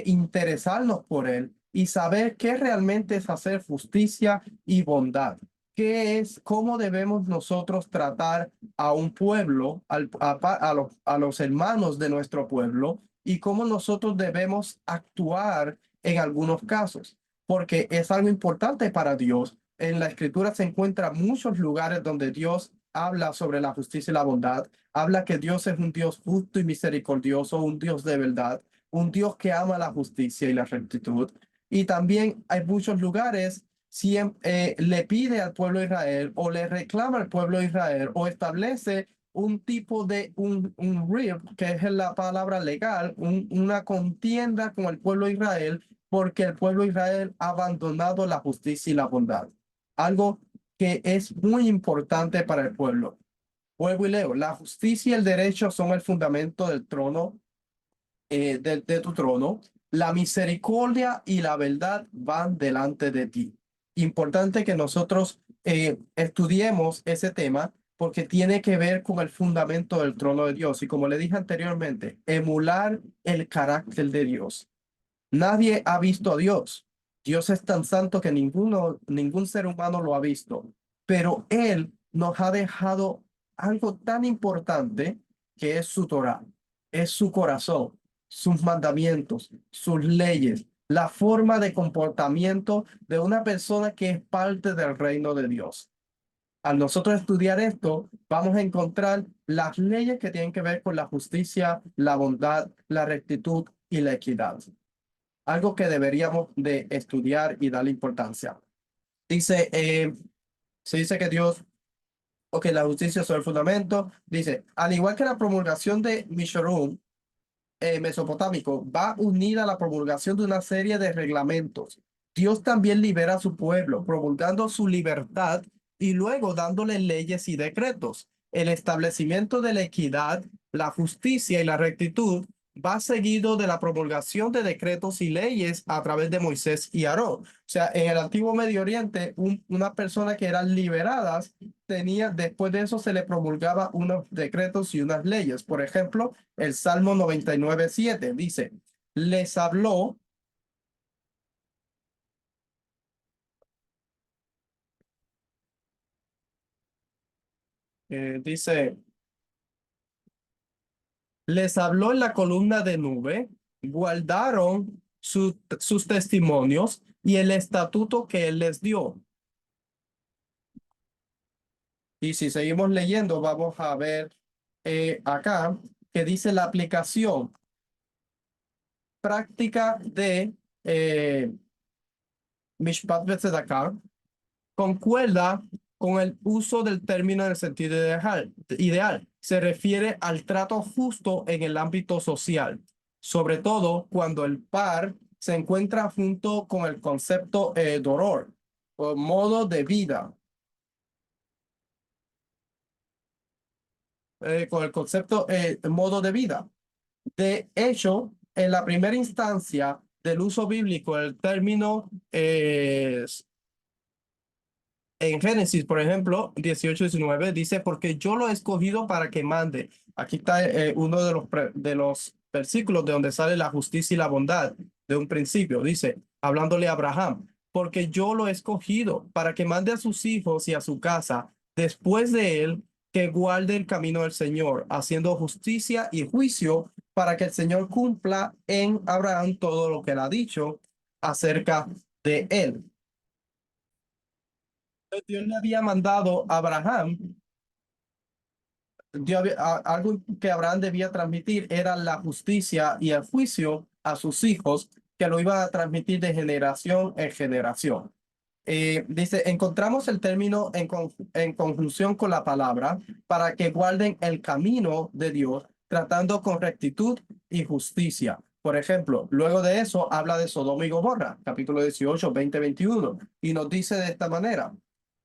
interesarnos por él y saber qué realmente es hacer justicia y bondad. ¿Qué es, cómo debemos nosotros tratar a un pueblo, a los hermanos de nuestro pueblo y cómo nosotros debemos actuar en algunos casos? Porque es algo importante para Dios. En la escritura se encuentran muchos lugares donde Dios habla sobre la justicia y la bondad, habla que Dios es un Dios justo y misericordioso, un Dios de verdad, un Dios que ama la justicia y la rectitud. Y también hay muchos lugares le pide al pueblo de Israel o le reclama al pueblo de Israel o establece un tipo de un rib, que es la palabra legal, una contienda con el pueblo de Israel porque el pueblo de Israel ha abandonado la justicia y la bondad. Algo que es muy importante para el pueblo. Vuelvo y leo, la justicia y el derecho son el fundamento del trono, de tu trono. La misericordia y la verdad van delante de ti. Importante que nosotros estudiemos ese tema porque tiene que ver con el fundamento del trono de Dios. Y como le dije anteriormente, emular el carácter de Dios. Nadie ha visto a Dios. Dios es tan santo que ningún ser humano lo ha visto. Pero Él nos ha dejado algo tan importante que es su Torah, es su corazón, sus mandamientos, sus leyes, la forma de comportamiento de una persona que es parte del reino de Dios. Al nosotros estudiar esto, vamos a encontrar las leyes que tienen que ver con la justicia, la bondad, la rectitud y la equidad, algo que deberíamos de estudiar y darle importancia. Dice, se dice que Dios, o que la justicia es el fundamento, dice, al igual que la promulgación de Mishorum mesopotámico, va unida a la promulgación de una serie de reglamentos. Dios también libera a su pueblo, promulgando su libertad y luego dándole leyes y decretos. El establecimiento de la equidad, la justicia y la rectitud va seguido de la promulgación de decretos y leyes a través de Moisés y Aarón. O sea, en el antiguo Medio Oriente, una persona que eran liberadas tenía, después de eso se le promulgaba unos decretos y unas leyes. Por ejemplo, el Salmo 99:7 dice, les habló, dice, les habló en la columna de nube, guardaron sus testimonios y el estatuto que él les dio. Y si seguimos leyendo, vamos a ver acá que dice la aplicación práctica de Mishpat Betzedakah concuerda con el uso del término en el sentido ideal. Se refiere al trato justo en el ámbito social, sobre todo cuando el par se encuentra junto con el concepto dolor o modo de vida, con el concepto modo de vida. De hecho, en la primera instancia del uso bíblico, el término en Génesis, por ejemplo, 18-19 dice, porque yo lo he escogido para que mande. Aquí está uno de los versículos de donde sale la justicia y la bondad de un principio. Dice, hablándole a Abraham, porque yo lo he escogido para que mande a sus hijos y a su casa después de él, que guarde el camino del Señor, haciendo justicia y juicio para que el Señor cumpla en Abraham todo lo que él ha dicho acerca de él. Dios le había mandado a Abraham, algo que Abraham debía transmitir era la justicia y el juicio a sus hijos, que lo iba a transmitir de generación en generación. Dice, encontramos el término en conjunción con la palabra para que guarden el camino de Dios, tratando con rectitud y justicia. Por ejemplo, luego de eso habla de Sodoma y Gomorra, capítulo 18, 20, 21, y nos dice de esta manera.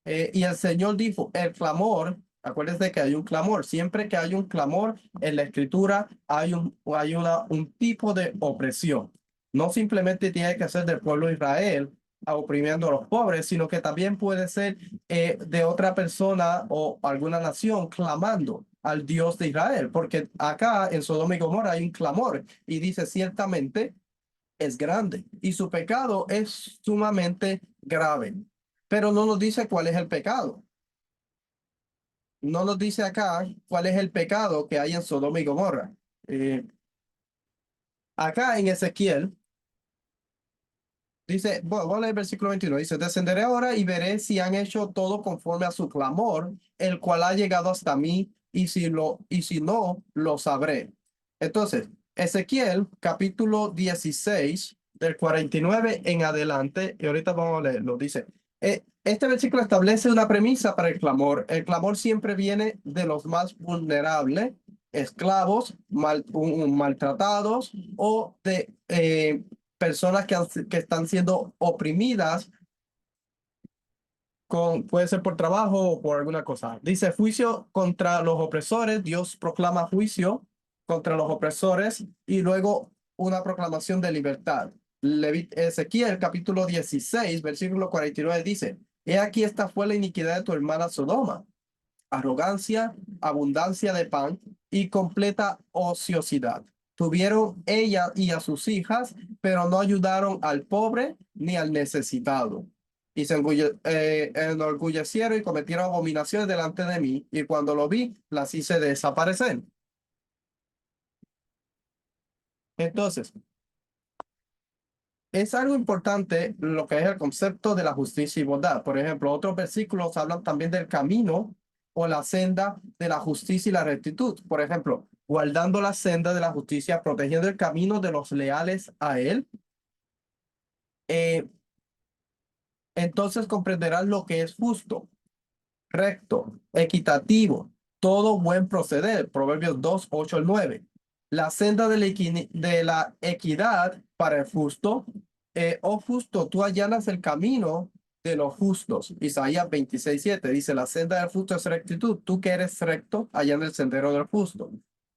Y el Señor dijo, el clamor, acuérdense que hay un clamor, siempre que hay un clamor en la escritura hay un tipo de opresión. No simplemente tiene que ser del pueblo de Israel oprimiendo a los pobres, sino que también puede ser de otra persona o alguna nación clamando al Dios de Israel, porque acá en Sodoma y Gomorra hay un clamor y dice ciertamente es grande y su pecado es sumamente grave, pero no nos dice cuál es el pecado. No nos dice acá cuál es el pecado que hay en Sodoma y Gomorra. Eh, Acá en Ezequiel dice, voy a leer el versículo 21, dice, descenderé ahora y veré si han hecho todo conforme a su clamor, el cual ha llegado hasta mí, y si no, lo sabré. Entonces, Ezequiel capítulo 16 del 49 en adelante, y ahorita vamos a leerlo, dice, este versículo establece una premisa para el clamor. El clamor siempre viene de los más vulnerables, esclavos, maltratados o de personas que están siendo oprimidas puede ser por trabajo o por alguna cosa. Dice juicio contra los opresores, Dios proclama juicio contra los opresores y luego una proclamación de libertad. Ezequiel capítulo 16, versículo 49 dice, he aquí esta fue la iniquidad de tu hermana Sodoma, arrogancia, abundancia de pan y completa ociosidad. Tuvieron ella y a sus hijas, pero no ayudaron al pobre ni al necesitado. Y se enorgullecieron y cometieron abominaciones delante de mí, y cuando lo vi, las hice desaparecer. Entonces, es algo importante lo que es el concepto de la justicia y bondad. Por ejemplo, otros versículos hablan también del camino o la senda de la justicia y la rectitud. Por ejemplo, guardando la senda de la justicia, protegiendo el camino de los leales a él. Eh, entonces comprenderás lo que es justo, recto, equitativo, todo buen proceder. Proverbios 2, 8 al 9. La senda de la equidad para el justo. Oh justo, tú allanas el camino de los justos. Isaías 26, 7 dice, la senda del justo es rectitud. Tú que eres recto, allana el sendero del justo.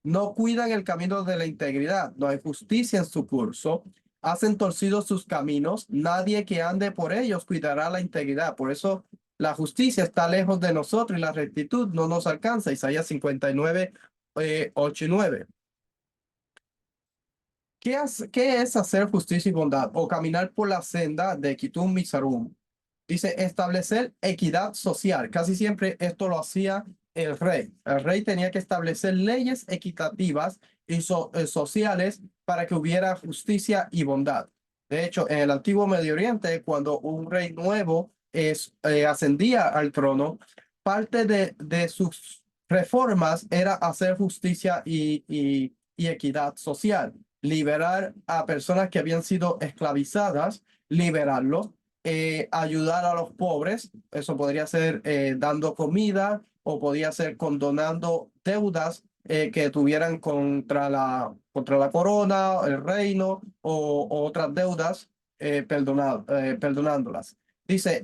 No cuidan el camino de la integridad. No hay justicia en su curso. Hacen torcidos sus caminos. Nadie que ande por ellos cuidará la integridad. Por eso la justicia está lejos de nosotros y la rectitud no nos alcanza. Isaías 59, 8 y 9. ¿Qué es hacer justicia y bondad? O caminar por la senda de Kitum Misarum. Dice, establecer equidad social. Casi siempre esto lo hacía el rey. El rey tenía que establecer leyes equitativas y sociales para que hubiera justicia y bondad. De hecho, en el antiguo Medio Oriente, cuando un rey nuevo ascendía al trono, parte de sus reformas era hacer justicia y equidad social, liberar a personas que habían sido esclavizadas, liberarlos, ayudar a los pobres. Eso podría ser dando comida o podría ser condonando deudas que tuvieran contra la corona, el reino o otras deudas, perdonándolas. Dice,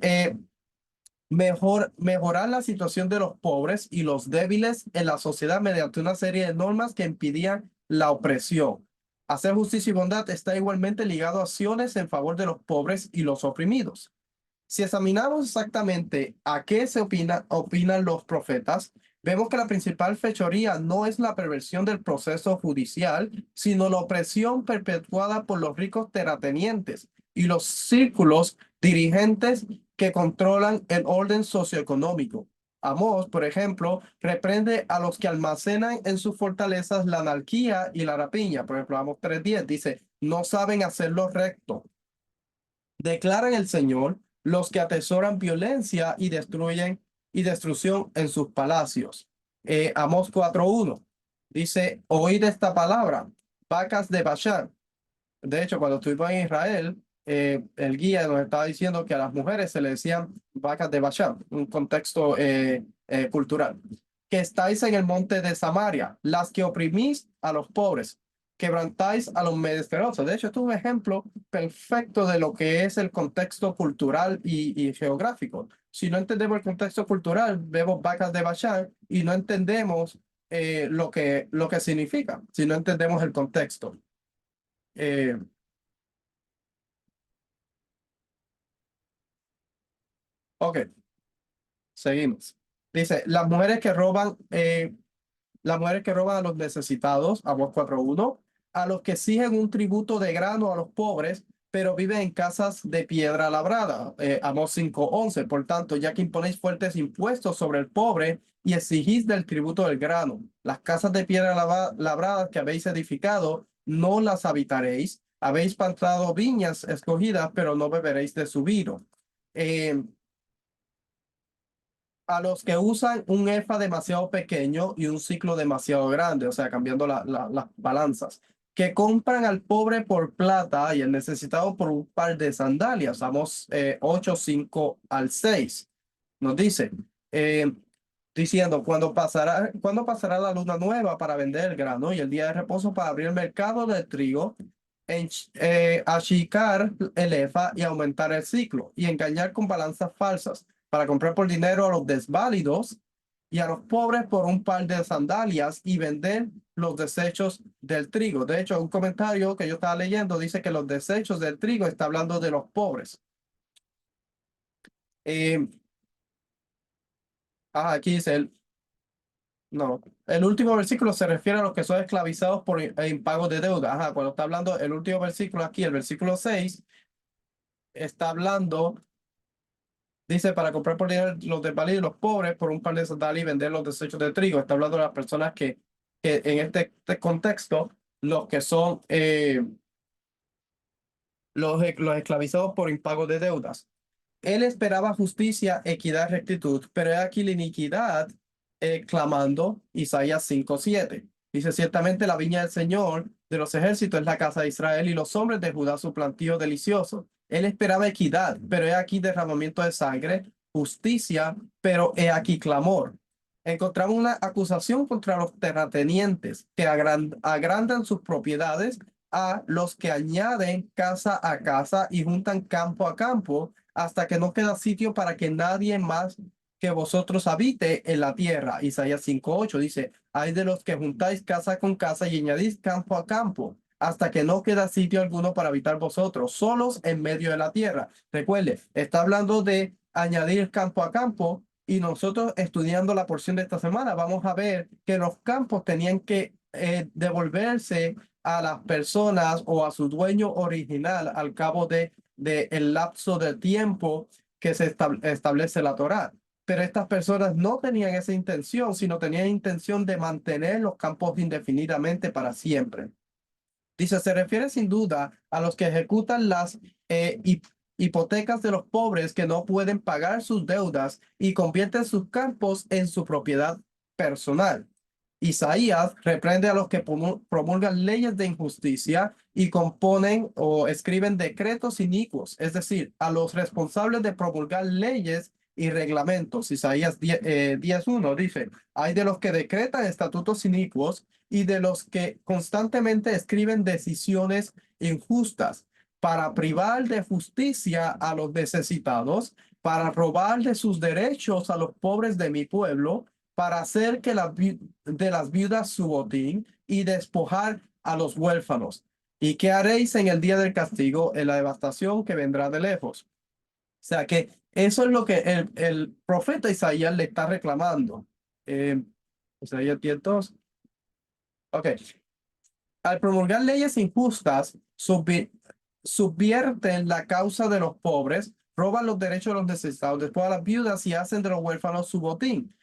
mejorar la situación de los pobres y los débiles en la sociedad mediante una serie de normas que impidían la opresión. Hacer justicia y bondad está igualmente ligado a acciones en favor de los pobres y los oprimidos. Si examinamos exactamente a qué opinan los profetas, vemos que la principal fechoría no es la perversión del proceso judicial, sino la opresión perpetuada por los ricos terratenientes y los círculos dirigentes que controlan el orden socioeconómico. Amós, por ejemplo, reprende a los que almacenan en sus fortalezas la anarquía y la rapiña. Por ejemplo, Amós 3:10 dice, no saben hacer lo recto. Declaran el Señor los que atesoran violencia y destrucción en sus palacios. Amós 4:1 dice, oíd esta palabra, vacas de Bashán. De hecho, cuando estuvimos en Israel, el guía nos estaba diciendo que a las mujeres se le decían vacas de Bashán, un contexto cultural. Que estáis en el monte de Samaria, las que oprimís a los pobres. quebrantáis a los menesterosos. De hecho, esto es un ejemplo perfecto de lo que es el contexto cultural y geográfico. Si no entendemos el contexto cultural, vemos vacas de Bashán y no entendemos lo que significa, si no entendemos el contexto. Eh, ok, seguimos. Dice, las mujeres que roban a los necesitados, Amós 4:1, a los que exigen un tributo de grano a los pobres, pero viven en casas de piedra labrada, Amós 5:11. Por tanto, ya que imponéis fuertes impuestos sobre el pobre y exigís del tributo del grano, las casas de piedra labradas que habéis edificado, no las habitaréis. Habéis plantado viñas escogidas, pero no beberéis de su vino. Eh, a los que usan un EFA demasiado pequeño y un ciclo demasiado grande, o sea, cambiando las balanzas, que compran al pobre por plata y al necesitado por un par de sandalias. Vamos 8, 5 al 6. Nos dice, eh, diciendo, cuando pasará la luna nueva para vender el grano y el día de reposo para abrir el mercado del trigo, achicar el EFA y aumentar el ciclo y engañar con balanzas falsas para comprar por dinero a los desválidos y a los pobres por un par de sandalias y vender los desechos del trigo. De hecho, un comentario que yo estaba leyendo dice que los desechos del trigo está hablando de los pobres. Eh, aquí dice no, el último versículo se refiere a los que son esclavizados por impago de deuda. Ajá, cuando está hablando el último versículo aquí, el versículo 6, está hablando. Dice, para comprar por dinero los desvalidos y los pobres por un par de sandalias y vender los desechos de trigo. Está hablando de las personas que en este contexto, los que son los esclavizados por impago de deudas. Él esperaba justicia, equidad, rectitud, pero he aquí la iniquidad clamando, Isaías 5:7. Dice, ciertamente la viña del Señor de los ejércitos es la casa de Israel y los hombres de Judá su plantío delicioso. Él esperaba equidad, pero he aquí derramamiento de sangre, justicia, pero he aquí clamor. Encontramos una acusación contra los terratenientes que agrandan sus propiedades a los que añaden casa a casa y juntan campo a campo hasta que no queda sitio para que nadie más que vosotros habite en la tierra. Isaías 5:8 dice, hay de los que juntáis casa con casa y añadís campo a campo, hasta que no queda sitio alguno para habitar vosotros, solos en medio de la tierra. Recuerde, está hablando de añadir campo a campo y nosotros estudiando la porción de esta semana vamos a ver que los campos tenían que devolverse a las personas o a su dueño original al cabo de el lapso de tiempo que se establece la Torá. Pero estas personas no tenían esa intención, sino tenían intención de mantener los campos indefinidamente para siempre. Dice, se refiere sin duda a los que ejecutan las hipotecas de los pobres que no pueden pagar sus deudas y convierten sus campos en su propiedad personal. Isaías reprende a los que promulgan leyes de injusticia y componen o escriben decretos inicuos, es decir, a los responsables de promulgar leyes y reglamentos. Isaías 10:1 dice, hay de los que decretan estatutos inicuos y de los que constantemente escriben decisiones injustas para privar de justicia a los necesitados, para robar de sus derechos a los pobres de mi pueblo, para hacer que de las viudas su botín y despojar a los huérfanos. ¿Y qué haréis en el día del castigo, en la devastación que vendrá de lejos? O sea que eso es lo que el profeta Isaías le está reclamando. Isaías 10:2. Ok. Al promulgar leyes injustas, subvierten la causa de los pobres, roban los derechos de los necesitados, después a las viudas y hacen de los huérfanos su botín.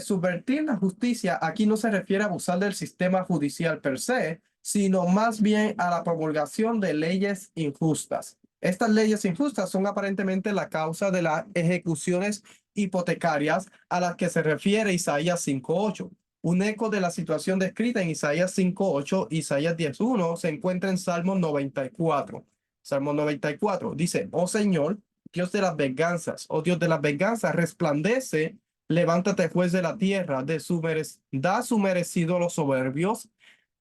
Subvertir la justicia aquí no se refiere a abusar del sistema judicial per se, sino más bien a la promulgación de leyes injustas. Estas leyes injustas son aparentemente la causa de las ejecuciones hipotecarias a las que se refiere Isaías 5:8. Un eco de la situación descrita en Isaías 5:8, Isaías 10:1 se encuentra en Salmo 94. Salmo 94 dice, oh Señor, Dios de las venganzas, oh Dios de las venganzas, resplandece. Levántate, juez de la tierra, da su merecido a los soberbios,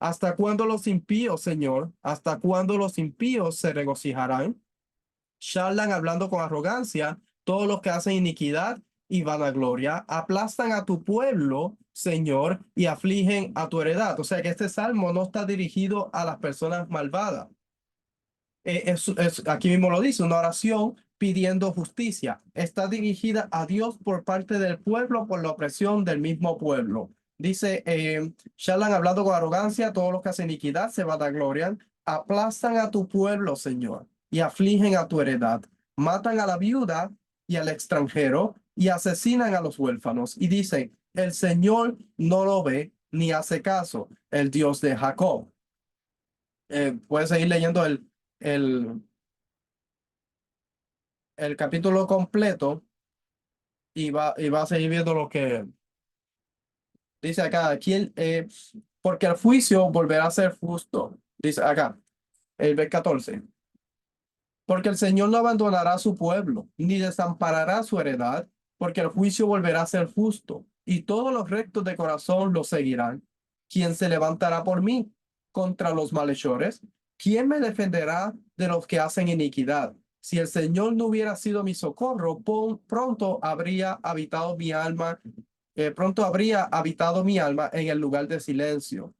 ¿Hasta cuándo los impíos, Señor? ¿Hasta cuándo los impíos se regocijarán? Charlan hablando con arrogancia, todos los que hacen iniquidad y vanagloria, aplastan a tu pueblo, Señor, y afligen a tu heredad. O sea que este salmo no está dirigido a las personas malvadas. Aquí mismo lo dice, una oración pidiendo justicia. Está dirigida a Dios por parte del pueblo por la opresión del mismo pueblo. Dice, charlan hablando con arrogancia, todos los que hacen iniquidad se vanaglorian, aplastan a tu pueblo, Señor, y afligen a tu heredad. Matan a la viuda y al extranjero y asesinan a los huérfanos. Y dicen, el Señor no lo ve ni hace caso, el Dios de Jacob. Puedes seguir leyendo el, el capítulo completo y va a seguir viendo lo que dice acá. Aquí, porque el juicio volverá a ser justo. Dice acá, el versículo 14. Porque el Señor no abandonará a su pueblo, ni desamparará su heredad, porque el juicio volverá a ser justo, y todos los rectos de corazón lo seguirán. ¿Quién se levantará por mí contra los malhechores? ¿Quién me defenderá de los que hacen iniquidad? Si el Señor no hubiera sido mi socorro, pronto habría habitado mi alma, pronto habría habitado mi alma en el lugar de silencio.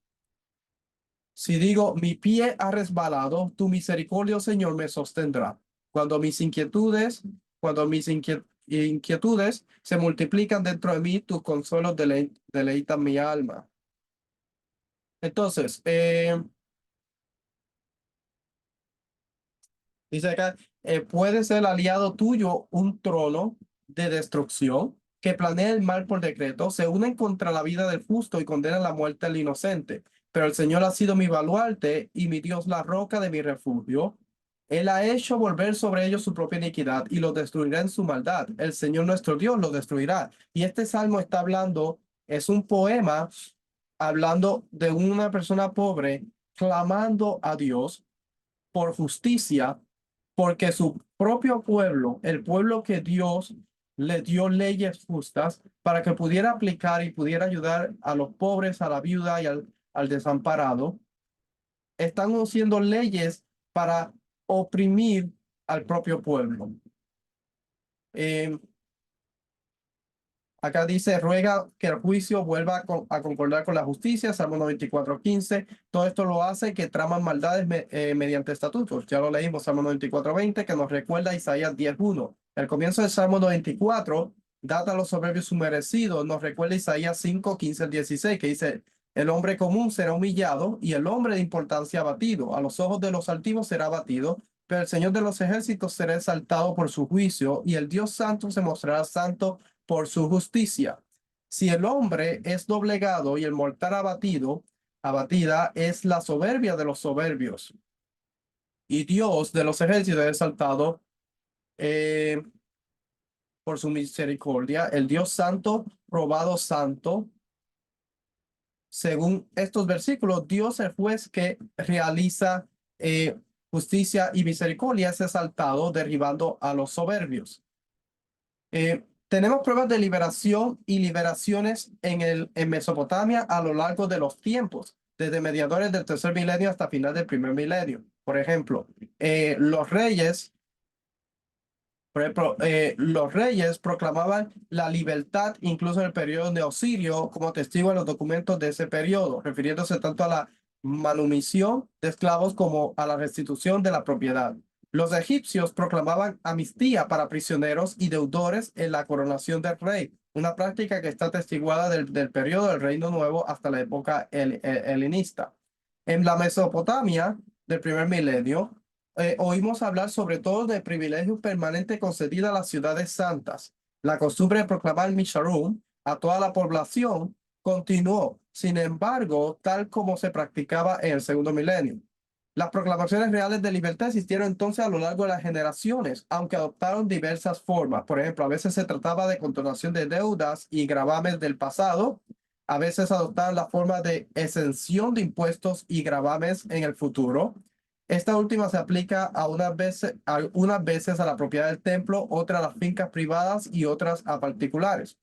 Si digo, mi pie ha resbalado, tu misericordia, Señor, me sostendrá. Cuando mis inquietudes, cuando mis inquietudes se multiplican dentro de mí, tus consuelos deleitan mi alma. Entonces, dice acá, puede ser aliado tuyo un trono de destrucción que planea el mal por decreto, se unen contra la vida del justo y condenan la muerte al inocente. Pero el Señor ha sido mi baluarte y mi Dios la roca de mi refugio. Él ha hecho volver sobre ellos su propia iniquidad y los destruirá en su maldad. El Señor nuestro Dios los destruirá. Y este salmo está hablando, es un poema hablando de una persona pobre clamando a Dios por justicia, porque su propio pueblo, el pueblo que Dios le dio leyes justas para que pudiera aplicar y pudiera ayudar a los pobres, a la viuda y al desamparado, están haciendo leyes para oprimir al propio pueblo. Eh, Acá dice, ruega que el juicio vuelva a concordar con la justicia, Salmo 94:15. Todo esto lo hace que traman maldades mediante estatutos. Ya lo leímos, Salmo 94:20, que nos recuerda Isaías 10:1. El comienzo del Salmo 94 data los soberbios sumerecidos, nos recuerda Isaías 5:15-16, que dice, el hombre común será humillado y el hombre de importancia abatido. A los ojos de los altivos será abatido, pero el Señor de los ejércitos será exaltado por su juicio y el Dios santo se mostrará santo por su justicia. Si el hombre es doblegado y el mortal abatida es la soberbia de los soberbios. Y Dios de los ejércitos es exaltado eh, por su misericordia. El Dios santo, probado santo. Según estos versículos, Dios el juez que realiza justicia y misericordia es exaltado, derribando a los soberbios. Tenemos pruebas de liberación y liberaciones en Mesopotamia a lo largo de los tiempos, desde mediadores del tercer milenio hasta final del primer milenio. Por ejemplo, los reyes proclamaban la libertad incluso en el periodo de Osirio, como testigo en los documentos de ese periodo, refiriéndose tanto a la manumisión de esclavos como a la restitución de la propiedad. Los egipcios proclamaban amnistía para prisioneros y deudores en la coronación del rey, una práctica que está atestiguada del periodo del Reino Nuevo hasta la época helenista. En la Mesopotamia del primer milenio, oímos hablar sobre todo de privilegios permanentes concedidos a las ciudades santas. La costumbre de proclamar Misharum a toda la población continuó, sin embargo, tal como se practicaba en el segundo milenio. Las proclamaciones reales de libertad existieron entonces a lo largo de las generaciones, aunque adoptaron diversas formas. Por ejemplo, a veces se trataba de condonación de deudas y gravames del pasado. A veces adoptaban la forma de exención de impuestos y gravames en el futuro. Esta última se aplica unas veces a la propiedad del templo, otras a las fincas privadas y otras a particulares.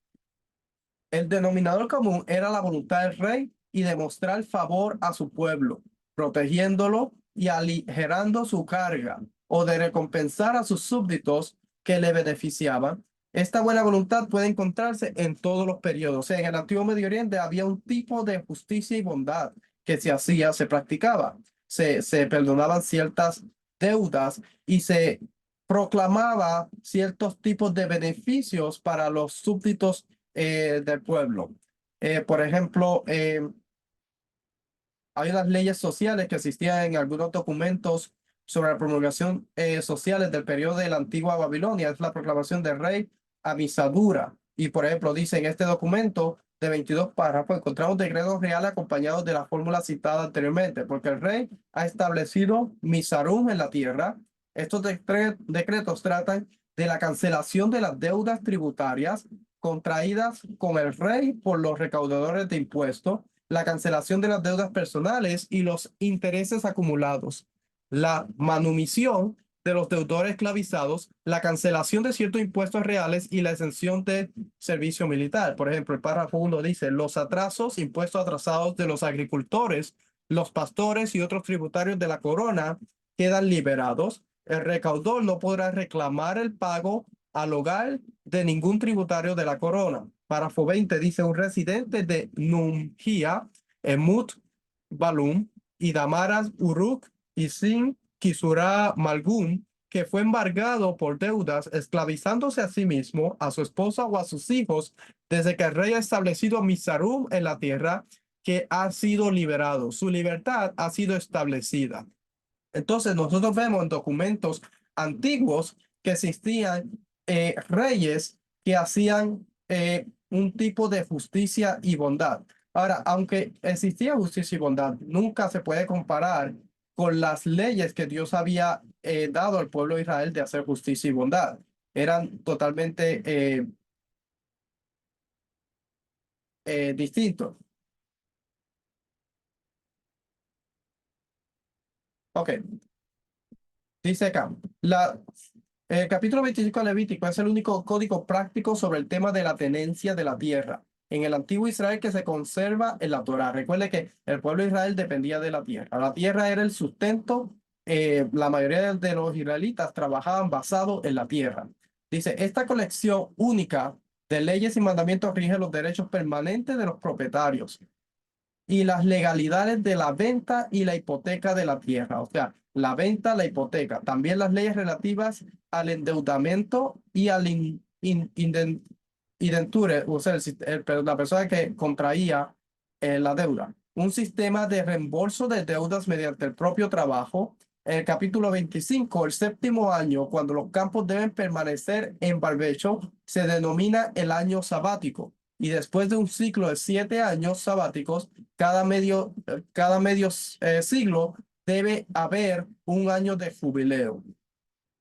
El denominador común era la voluntad del rey y de mostrar favor a su pueblo, protegiéndolo y aligerando su carga, o de recompensar a sus súbditos que le beneficiaban. Esta buena voluntad puede encontrarse en todos los periodos. O sea, en el antiguo Medio Oriente había un tipo de justicia y bondad que se hacía, se practicaba. Se perdonaban ciertas deudas y se proclamaba ciertos tipos de beneficios para los súbditos del pueblo. Por ejemplo, hay unas leyes sociales que existían en algunos documentos sobre la promulgación sociales del periodo de la antigua Babilonia. Es la proclamación del rey Amisadura. Y por ejemplo, dice en este documento de 22 párrafos, encontramos decretos reales acompañados de la fórmula citada anteriormente, porque el rey ha establecido Misarum en la tierra. Estos decretos tratan de la cancelación de las deudas tributarias contraídas con el rey por los recaudadores de impuestos, la cancelación de las deudas personales y los intereses acumulados, la manumisión de los deudores esclavizados, la cancelación de ciertos impuestos reales y la exención de servicio militar. Por ejemplo, el párrafo 1 dice, los atrasos, impuestos atrasados de los agricultores, los pastores y otros tributarios de la corona quedan liberados. El recaudador no podrá reclamar el pago al hogar de ningún tributario de la corona. Párrafo 20 dice, un residente de Numgia, Emut, Balum y Damaras, Uruk y Sin, Kisura, Malgum, que fue embargado por deudas, esclavizándose a sí mismo, a su esposa o a sus hijos, desde que el rey ha establecido Misarum en la tierra, que ha sido liberado. Su libertad ha sido establecida. Entonces, nosotros vemos en documentos antiguos que existían reyes que hacían un tipo de justicia y bondad. Ahora, aunque existía justicia y bondad, nunca se puede comparar con las leyes que Dios había dado al pueblo de Israel de hacer justicia y bondad. Eran totalmente distintos. Ok. Dice acá, el capítulo 25 de Levítico es el único código práctico sobre el tema de la tenencia de la tierra en el antiguo Israel que se conserva en la Torá. Recuerde que el pueblo de Israel dependía de la tierra. La tierra era el sustento. La mayoría de los israelitas trabajaban basado en la tierra. Dice, esta colección única de leyes y mandamientos rige los derechos permanentes de los propietarios y las legalidades de la venta y la hipoteca de la tierra, o sea, la venta, la hipoteca, también las leyes relativas al endeudamiento y al identure, o sea, la persona que contraía la deuda. Un sistema de reembolso de deudas mediante el propio trabajo. El capítulo 25, el séptimo año, cuando los campos deben permanecer en barbecho, se denomina el año sabático. Y después de un ciclo de 7 años sabáticos, cada medio siglo debe haber un año de jubileo.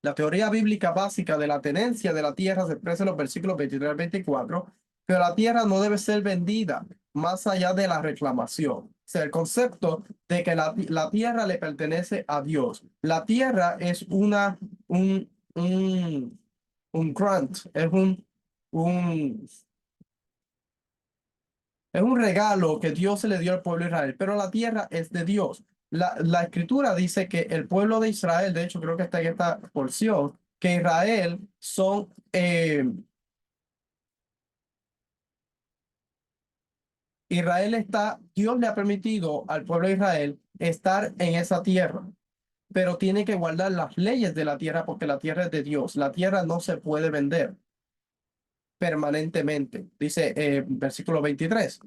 La teoría bíblica básica de la tenencia de la tierra se expresa en los versículos 23 al 24, pero la tierra no debe ser vendida más allá de la reclamación. O sea, el concepto de que la tierra le pertenece a Dios. La tierra es un grant, un, es un regalo que Dios se le dio al pueblo de Israel, pero la tierra es de Dios. La escritura dice que el pueblo de Israel, de hecho creo que está en esta porción, que Israel son, Dios le ha permitido al pueblo de Israel estar en esa tierra, pero tiene que guardar las leyes de la tierra porque la tierra es de Dios. La tierra no se puede vender permanentemente, dice versículo 23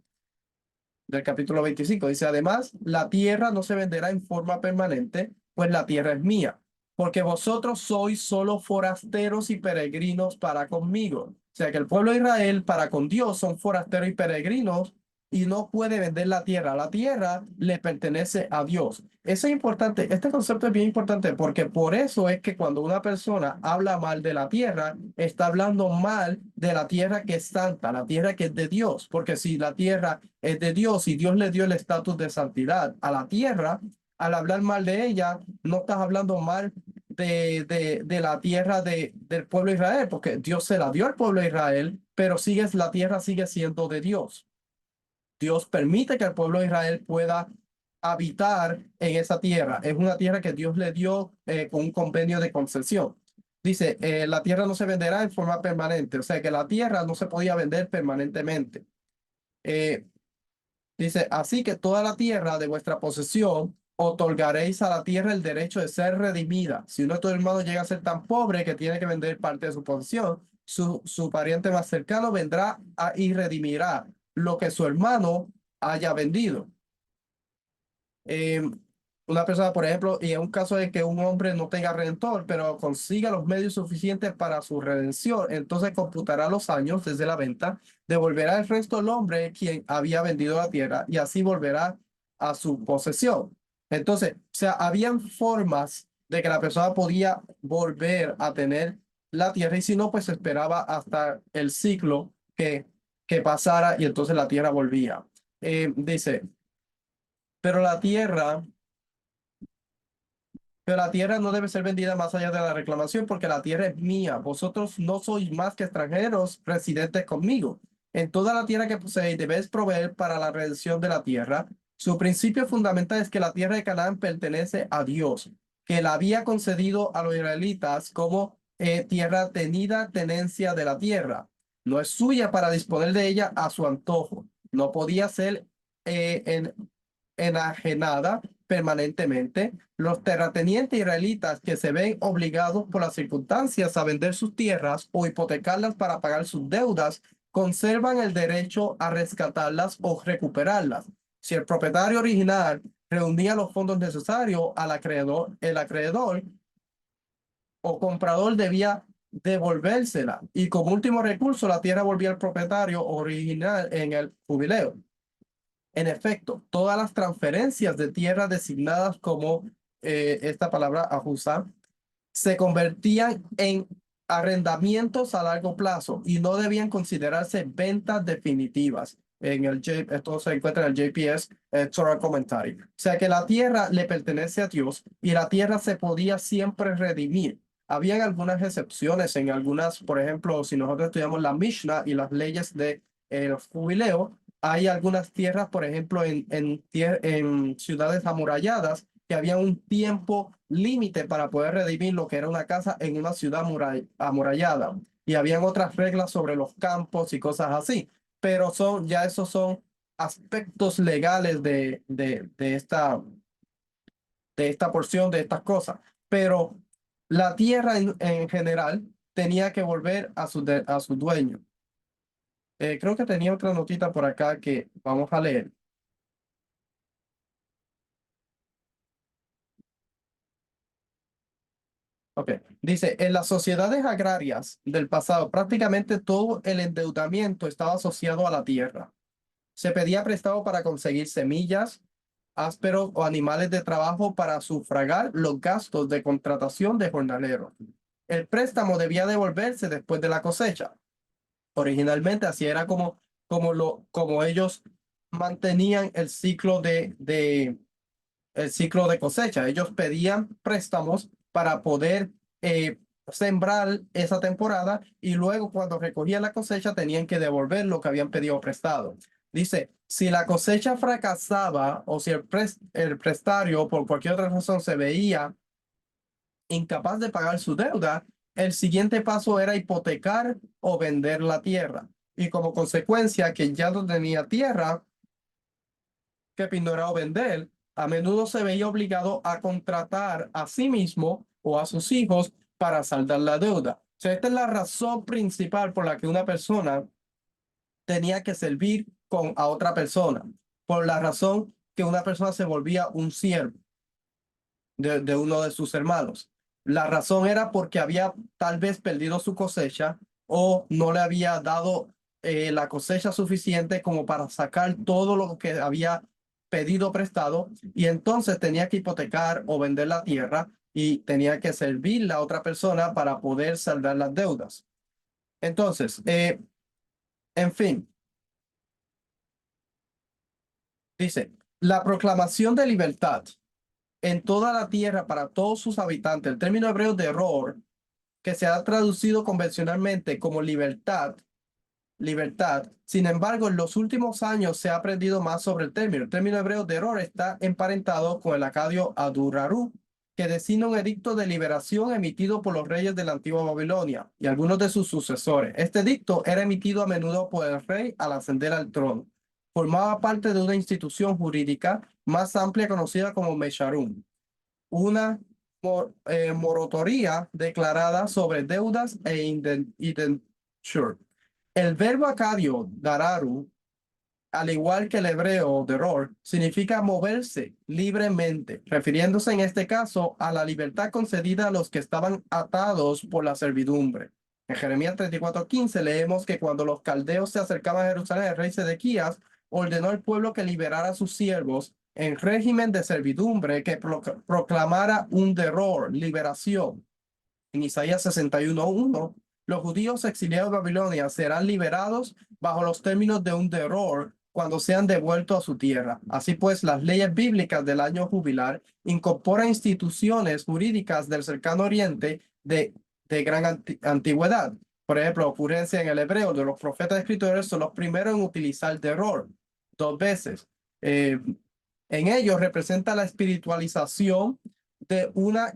del capítulo 25. Dice, además, la tierra no se venderá en forma permanente, pues la tierra es mía, porque vosotros sois solo forasteros y peregrinos para conmigo. O sea que el pueblo de Israel para con Dios son forasteros y peregrinos y no puede vender la tierra. La tierra le pertenece a Dios. Eso es importante. Este concepto es bien importante porque por eso es que cuando una persona habla mal de la tierra, está hablando mal de la tierra que es santa, la tierra que es de Dios. Porque si la tierra es de Dios y Dios le dio el estatus de santidad a la tierra, al hablar mal de ella, no estás hablando mal de la tierra del pueblo de Israel, porque Dios se la dio al pueblo de Israel, pero la tierra sigue siendo de Dios. Dios permite que el pueblo de Israel pueda habitar en esa tierra. Es una tierra que Dios le dio con un convenio de concesión. Dice, la tierra no se venderá en forma permanente, o sea que la tierra no se podía vender permanentemente. Eh, Dice, así que toda la tierra de vuestra posesión otorgaréis a la tierra el derecho de ser redimida. Si uno de tus hermanos llega a ser tan pobre que tiene que vender parte de su posesión, su pariente más cercano vendrá y redimirá lo que su hermano haya vendido. Eh, una persona, por ejemplo, y en un caso de que un hombre no tenga redentor, pero consiga los medios suficientes para su redención, entonces computará los años desde la venta, devolverá el resto al hombre quien había vendido la tierra y así volverá a su posesión. Entonces, o sea, habían formas de que la persona podía volver a tener la tierra y si no, pues esperaba hasta el ciclo que pasara y entonces la tierra volvía. Dice, pero la tierra Pero la tierra no debe ser vendida más allá de la reclamación, porque la tierra es mía. Vosotros no sois más que extranjeros residentes conmigo. En toda la tierra que poseéis debéis proveer para la redención de la tierra. Su principio fundamental es que la tierra de Canaán pertenece a Dios, que la había concedido a los israelitas como tierra tenida tenencia de la tierra. No es suya para disponer de ella a su antojo. No podía ser enajenada permanentemente. Los terratenientes israelitas que se ven obligados por las circunstancias a vender sus tierras o hipotecarlas para pagar sus deudas, conservan el derecho a rescatarlas o recuperarlas. Si el propietario original reunía los fondos necesarios al acreedor, el acreedor o comprador debía devolvérsela y como último recurso la tierra volvía al propietario original en el jubileo. En efecto, todas las transferencias de tierra designadas como esta palabra ajusta se convertían en arrendamientos a largo plazo y no debían considerarse ventas definitivas. Esto se encuentra en el JPS Torah Commentary. O sea que la tierra le pertenece a Dios y la tierra se podía siempre redimir. Habían algunas excepciones en algunas, por ejemplo, si nosotros estudiamos la Mishnah y las leyes de jubileo, hay algunas tierras, por ejemplo, en ciudades amuralladas, que había un tiempo límite para poder redimir lo que era una casa en una ciudad amurallada. Y habían otras reglas sobre los campos y cosas así. Pero ya esos son aspectos legales de esta porción, de estas cosas. Pero la tierra en general tenía que volver a su dueño. Creo que tenía otra notita por acá que vamos a leer. Ok, dice, en las sociedades agrarias del pasado, prácticamente todo el endeudamiento estaba asociado a la tierra. Se pedía prestado para conseguir semillas, ásperos o animales de trabajo para sufragar los gastos de contratación de jornaleros. El préstamo debía devolverse después de la cosecha. Originalmente así era como ellos mantenían el ciclo de cosecha. Ellos pedían préstamos para poder sembrar esa temporada y luego cuando recogían la cosecha tenían que devolver lo que habían pedido prestado. Dice, si la cosecha fracasaba o si el prestario por cualquier otra razón se veía incapaz de pagar su deuda, el siguiente paso era hipotecar o vender la tierra. Y como consecuencia que ya no tenía tierra, que ignoraba vender, a menudo se veía obligado a contratar a sí mismo o a sus hijos para saldar la deuda. O sea, esta es la razón principal por la que una persona tenía que servir a otra persona, por la razón que una persona se volvía un siervo de uno de sus hermanos. La razón era porque había tal vez perdido su cosecha o no le había dado la cosecha suficiente como para sacar todo lo que había pedido prestado y entonces tenía que hipotecar o vender la tierra y tenía que servirle a otra persona para poder saldar las deudas. Entonces, en fin, dice, la proclamación de libertad en toda la tierra para todos sus habitantes, el término hebreo de error, que se ha traducido convencionalmente como libertad, libertad. Sin embargo, en los últimos años se ha aprendido más sobre el término. El término hebreo deror está emparentado con el acadio aduraru, que designa un edicto de liberación emitido por los reyes de la antigua Babilonia y algunos de sus sucesores. Este edicto era emitido a menudo por el rey al ascender al trono. Formaba parte de una institución jurídica más amplia conocida como Mesharum, una moratoria declarada sobre deudas e indenture. El verbo acadio, dararu, al igual que el hebreo deror, significa moverse libremente, refiriéndose en este caso a la libertad concedida a los que estaban atados por la servidumbre. En Jeremías 34:15 leemos que cuando los caldeos se acercaban a Jerusalén, el rey Sedequías ordenó al pueblo que liberara a sus siervos en régimen de servidumbre, que proclamara un deror, liberación. En Isaías 61:1, los judíos exiliados de Babilonia serán liberados bajo los términos de un deror cuando sean devueltos a su tierra. Así pues, las leyes bíblicas del año jubilar incorporan instituciones jurídicas del cercano oriente de gran antigüedad. Por ejemplo, ocurrencia en el hebreo de los profetas escritores son los primeros en utilizar deror dos veces. En ellos representa la espiritualización de una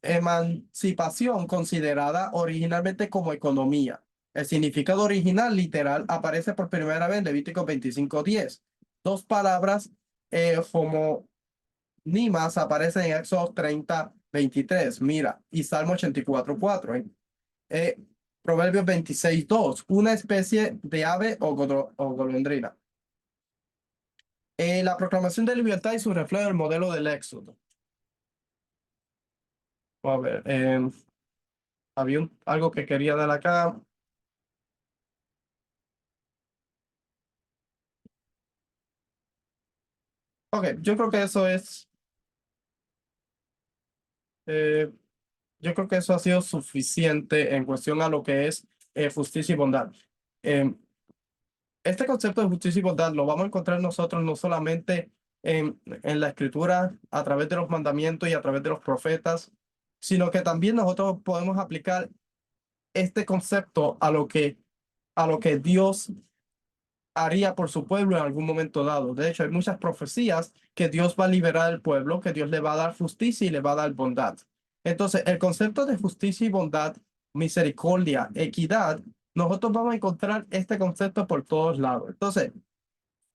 emancipación considerada originalmente como economía. El significado original literal aparece por primera vez en Levítico 25:10. Dos palabras homónimas aparecen en Éxodo 30:23. Mira, y Salmo 84:4. Proverbios 26:2. Una especie de ave o golondrina. La proclamación de libertad y su reflejo del modelo del Éxodo. A ver, había algo que quería dar acá. Ok, yo creo que eso es, eh, yo creo que eso ha sido suficiente en cuestión a lo que es justicia y bondad. Eh, este concepto de justicia y bondad lo vamos a encontrar nosotros no solamente en la escritura, a través de los mandamientos y a través de los profetas, sino que también nosotros podemos aplicar este concepto a lo que Dios haría por su pueblo en algún momento dado. De hecho, hay muchas profecías que Dios va a liberar al pueblo, que Dios le va a dar justicia y le va a dar bondad. Entonces, el concepto de justicia y bondad, misericordia, equidad, nosotros vamos a encontrar este concepto por todos lados. Entonces,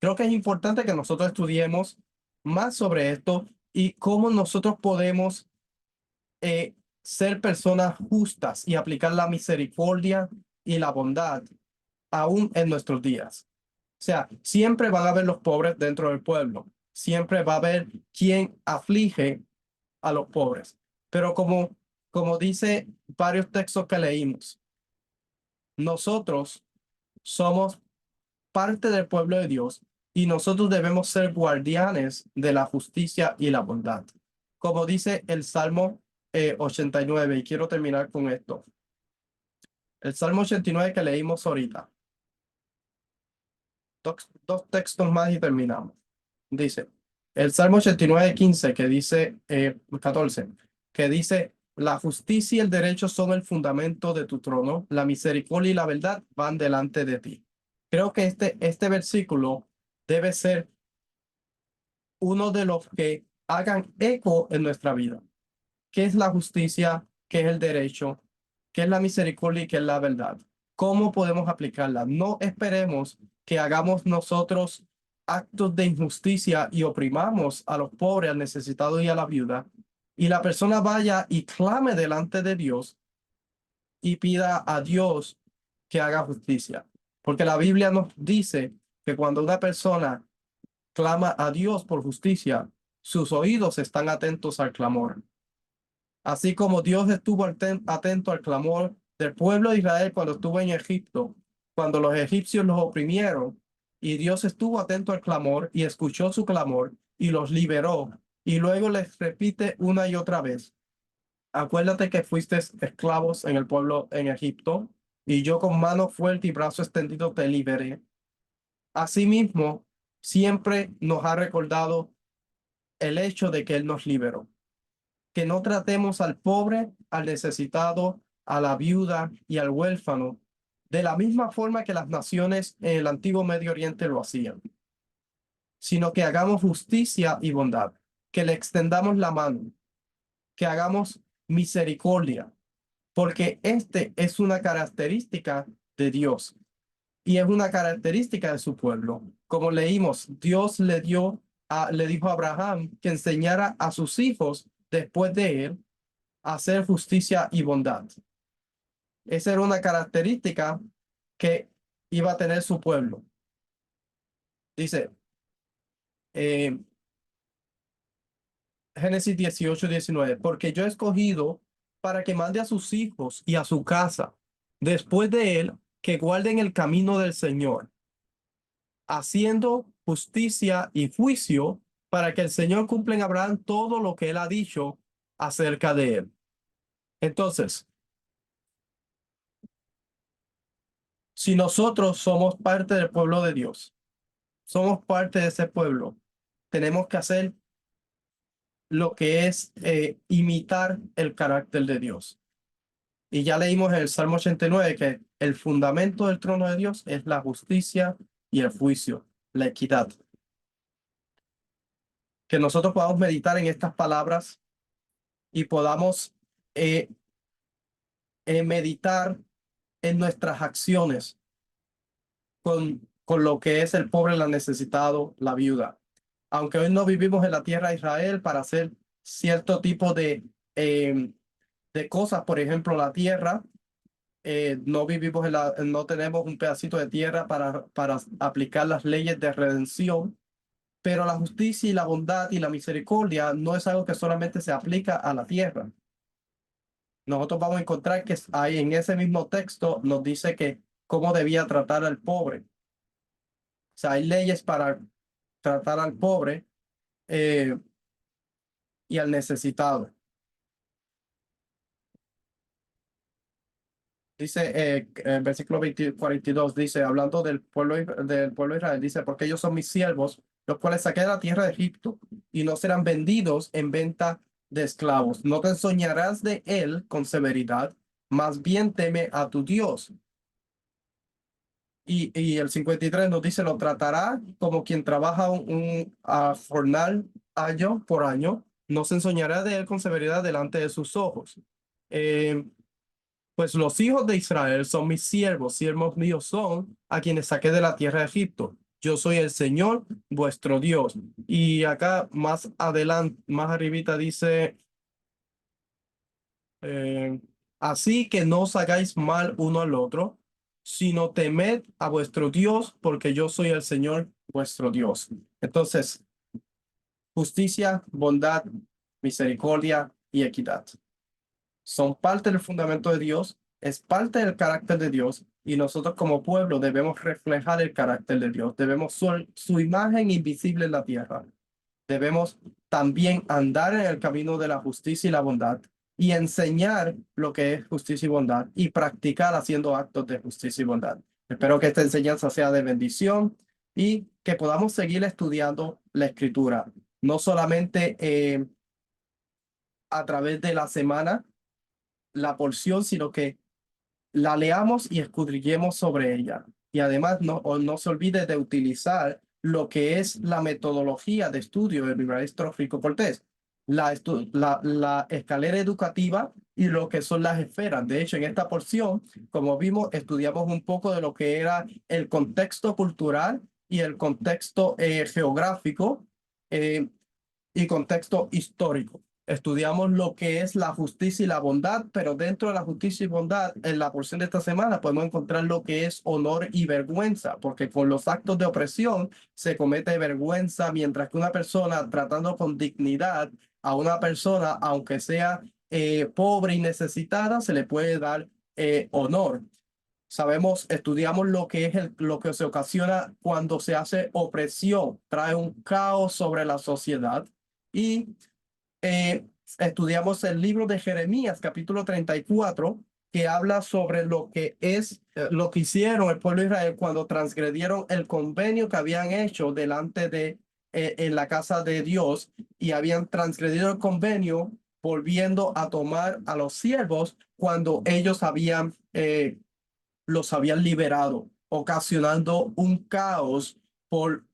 creo que es importante que nosotros estudiemos más sobre esto y cómo nosotros podemos ser personas justas y aplicar la misericordia y la bondad aún en nuestros días. O sea, siempre van a haber los pobres dentro del pueblo. Siempre va a haber quien aflige a los pobres. Pero como dice varios textos que leímos, nosotros somos parte del pueblo de Dios y nosotros debemos ser guardianes de la justicia y la bondad. Como dice el Salmo 89, y quiero terminar con esto. El Salmo 89 que leímos ahorita. Dos textos más y terminamos. Dice, el Salmo 89:15, que dice, 14, que dice, la justicia y el derecho son el fundamento de tu trono, la misericordia y la verdad van delante de ti. Creo que este versículo debe ser uno de los que hagan eco en nuestra vida. ¿Qué es la justicia? ¿Qué es el derecho? ¿Qué es la misericordia y qué es la verdad? ¿Cómo podemos aplicarla? No esperemos que hagamos nosotros actos de injusticia y oprimamos a los pobres, al necesitado y a la viuda, y la persona vaya y clame delante de Dios y pida a Dios que haga justicia. Porque la Biblia nos dice que cuando una persona clama a Dios por justicia, sus oídos están atentos al clamor. Así como Dios estuvo atento al clamor del pueblo de Israel cuando estuvo en Egipto, cuando los egipcios los oprimieron, y Dios estuvo atento al clamor y escuchó su clamor y los liberó, y luego les repite una y otra vez, acuérdate que fuiste esclavos en el pueblo en Egipto, y yo con mano fuerte y brazo extendido te liberé. Asimismo, siempre nos ha recordado el hecho de que Él nos liberó. Que no tratemos al pobre, al necesitado, a la viuda y al huérfano de la misma forma que las naciones en el antiguo Medio Oriente lo hacían, sino que hagamos justicia y bondad, que le extendamos la mano, que hagamos misericordia, porque este es una característica de Dios y es una característica de su pueblo. Como leímos, Dios le dijo a Abraham que enseñara a sus hijos después de él a hacer justicia y bondad. Esa era una característica que iba a tener su pueblo. Dice, eh, Génesis 18-19, porque yo he escogido para que mande a sus hijos y a su casa después de él que guarden el camino del Señor, haciendo justicia y juicio para que el Señor cumpla en Abraham todo lo que él ha dicho acerca de él. Entonces, si nosotros somos parte del pueblo de Dios, somos parte de ese pueblo, tenemos que hacer lo que es imitar el carácter de Dios. Y ya leímos en el Salmo 89 que el fundamento del trono de Dios es la justicia y el juicio, la equidad. Que nosotros podamos meditar en estas palabras y podamos eh, meditar en nuestras acciones con lo que es el pobre, el necesitado, la viuda. Aunque hoy no vivimos en la tierra de Israel para hacer cierto tipo de cosas, por ejemplo, la tierra, no vivimos no tenemos un pedacito de tierra para aplicar las leyes de redención, pero la justicia y la bondad y la misericordia no es algo que solamente se aplica a la tierra. Nosotros vamos a encontrar que ahí en ese mismo texto nos dice que cómo debía tratar al pobre. O sea, hay leyes para tratar al pobre y al necesitado. Dice, el versículo 42, dice, hablando del pueblo de Israel, dice, porque ellos son mis siervos, los cuales saqué de la tierra de Egipto, y no serán vendidos en venta de esclavos. No te ensoñarás de él con severidad, más bien teme a tu Dios. Y el 53 nos dice, lo tratará como quien trabaja un jornal año por año, no se ensoñará de él con severidad delante de sus ojos. Eh, Pues los hijos de Israel son mis siervos míos son a quienes saqué de la tierra de Egipto. Yo soy el Señor, vuestro Dios. Y acá más adelante, más arribita dice, eh, así que no os hagáis mal uno al otro, sino temed a vuestro Dios, porque yo soy el Señor, vuestro Dios. Entonces, justicia, bondad, misericordia y equidad son parte del fundamento de Dios, es parte del carácter de Dios y nosotros como pueblo debemos reflejar el carácter de Dios, debemos su imagen invisible en la tierra. Debemos también andar en el camino de la justicia y la bondad y enseñar lo que es justicia y bondad y practicar haciendo actos de justicia y bondad. Espero que esta enseñanza sea de bendición y que podamos seguir estudiando la escritura, no solamente a través de la semana, la porción, sino que la leamos y escudriñemos sobre ella. Y además no se olvide de utilizar lo que es la metodología de estudio del maestro Rico Cortés, la escalera educativa y lo que son las esferas. De hecho, en esta porción, como vimos, estudiamos un poco de lo que era el contexto cultural y el contexto geográfico y contexto histórico. Estudiamos lo que es la justicia y la bondad, pero dentro de la justicia y bondad, en la porción de esta semana, podemos encontrar lo que es honor y vergüenza, porque con los actos de opresión se comete vergüenza, mientras que una persona tratando con dignidad a una persona, aunque sea pobre y necesitada, se le puede dar honor. Sabemos, estudiamos lo que es lo que se ocasiona cuando se hace opresión, trae un caos sobre la sociedad y estudiamos el libro de Jeremías, capítulo 34, que habla sobre lo que es lo que hicieron el pueblo de Israel cuando transgredieron el convenio que habían hecho delante de en la casa de Dios y habían transgredido el convenio volviendo a tomar a los siervos cuando ellos habían los habían liberado, ocasionando un caos por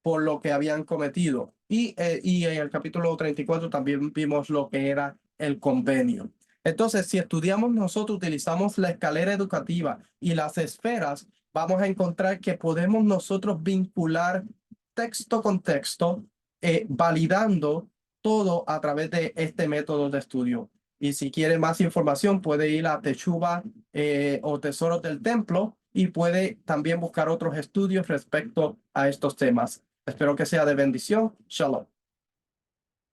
lo que habían cometido. Y en el capítulo 34 también vimos lo que era el convenio. Entonces, si estudiamos nosotros, utilizamos la escalera educativa y las esferas, vamos a encontrar que podemos nosotros vincular texto con texto, validando todo a través de este método de estudio. Y si quiere más información, puede ir a Techuba o Tesoros del Templo y puede también buscar otros estudios respecto a estos temas. Espero que sea de bendición. Shalom.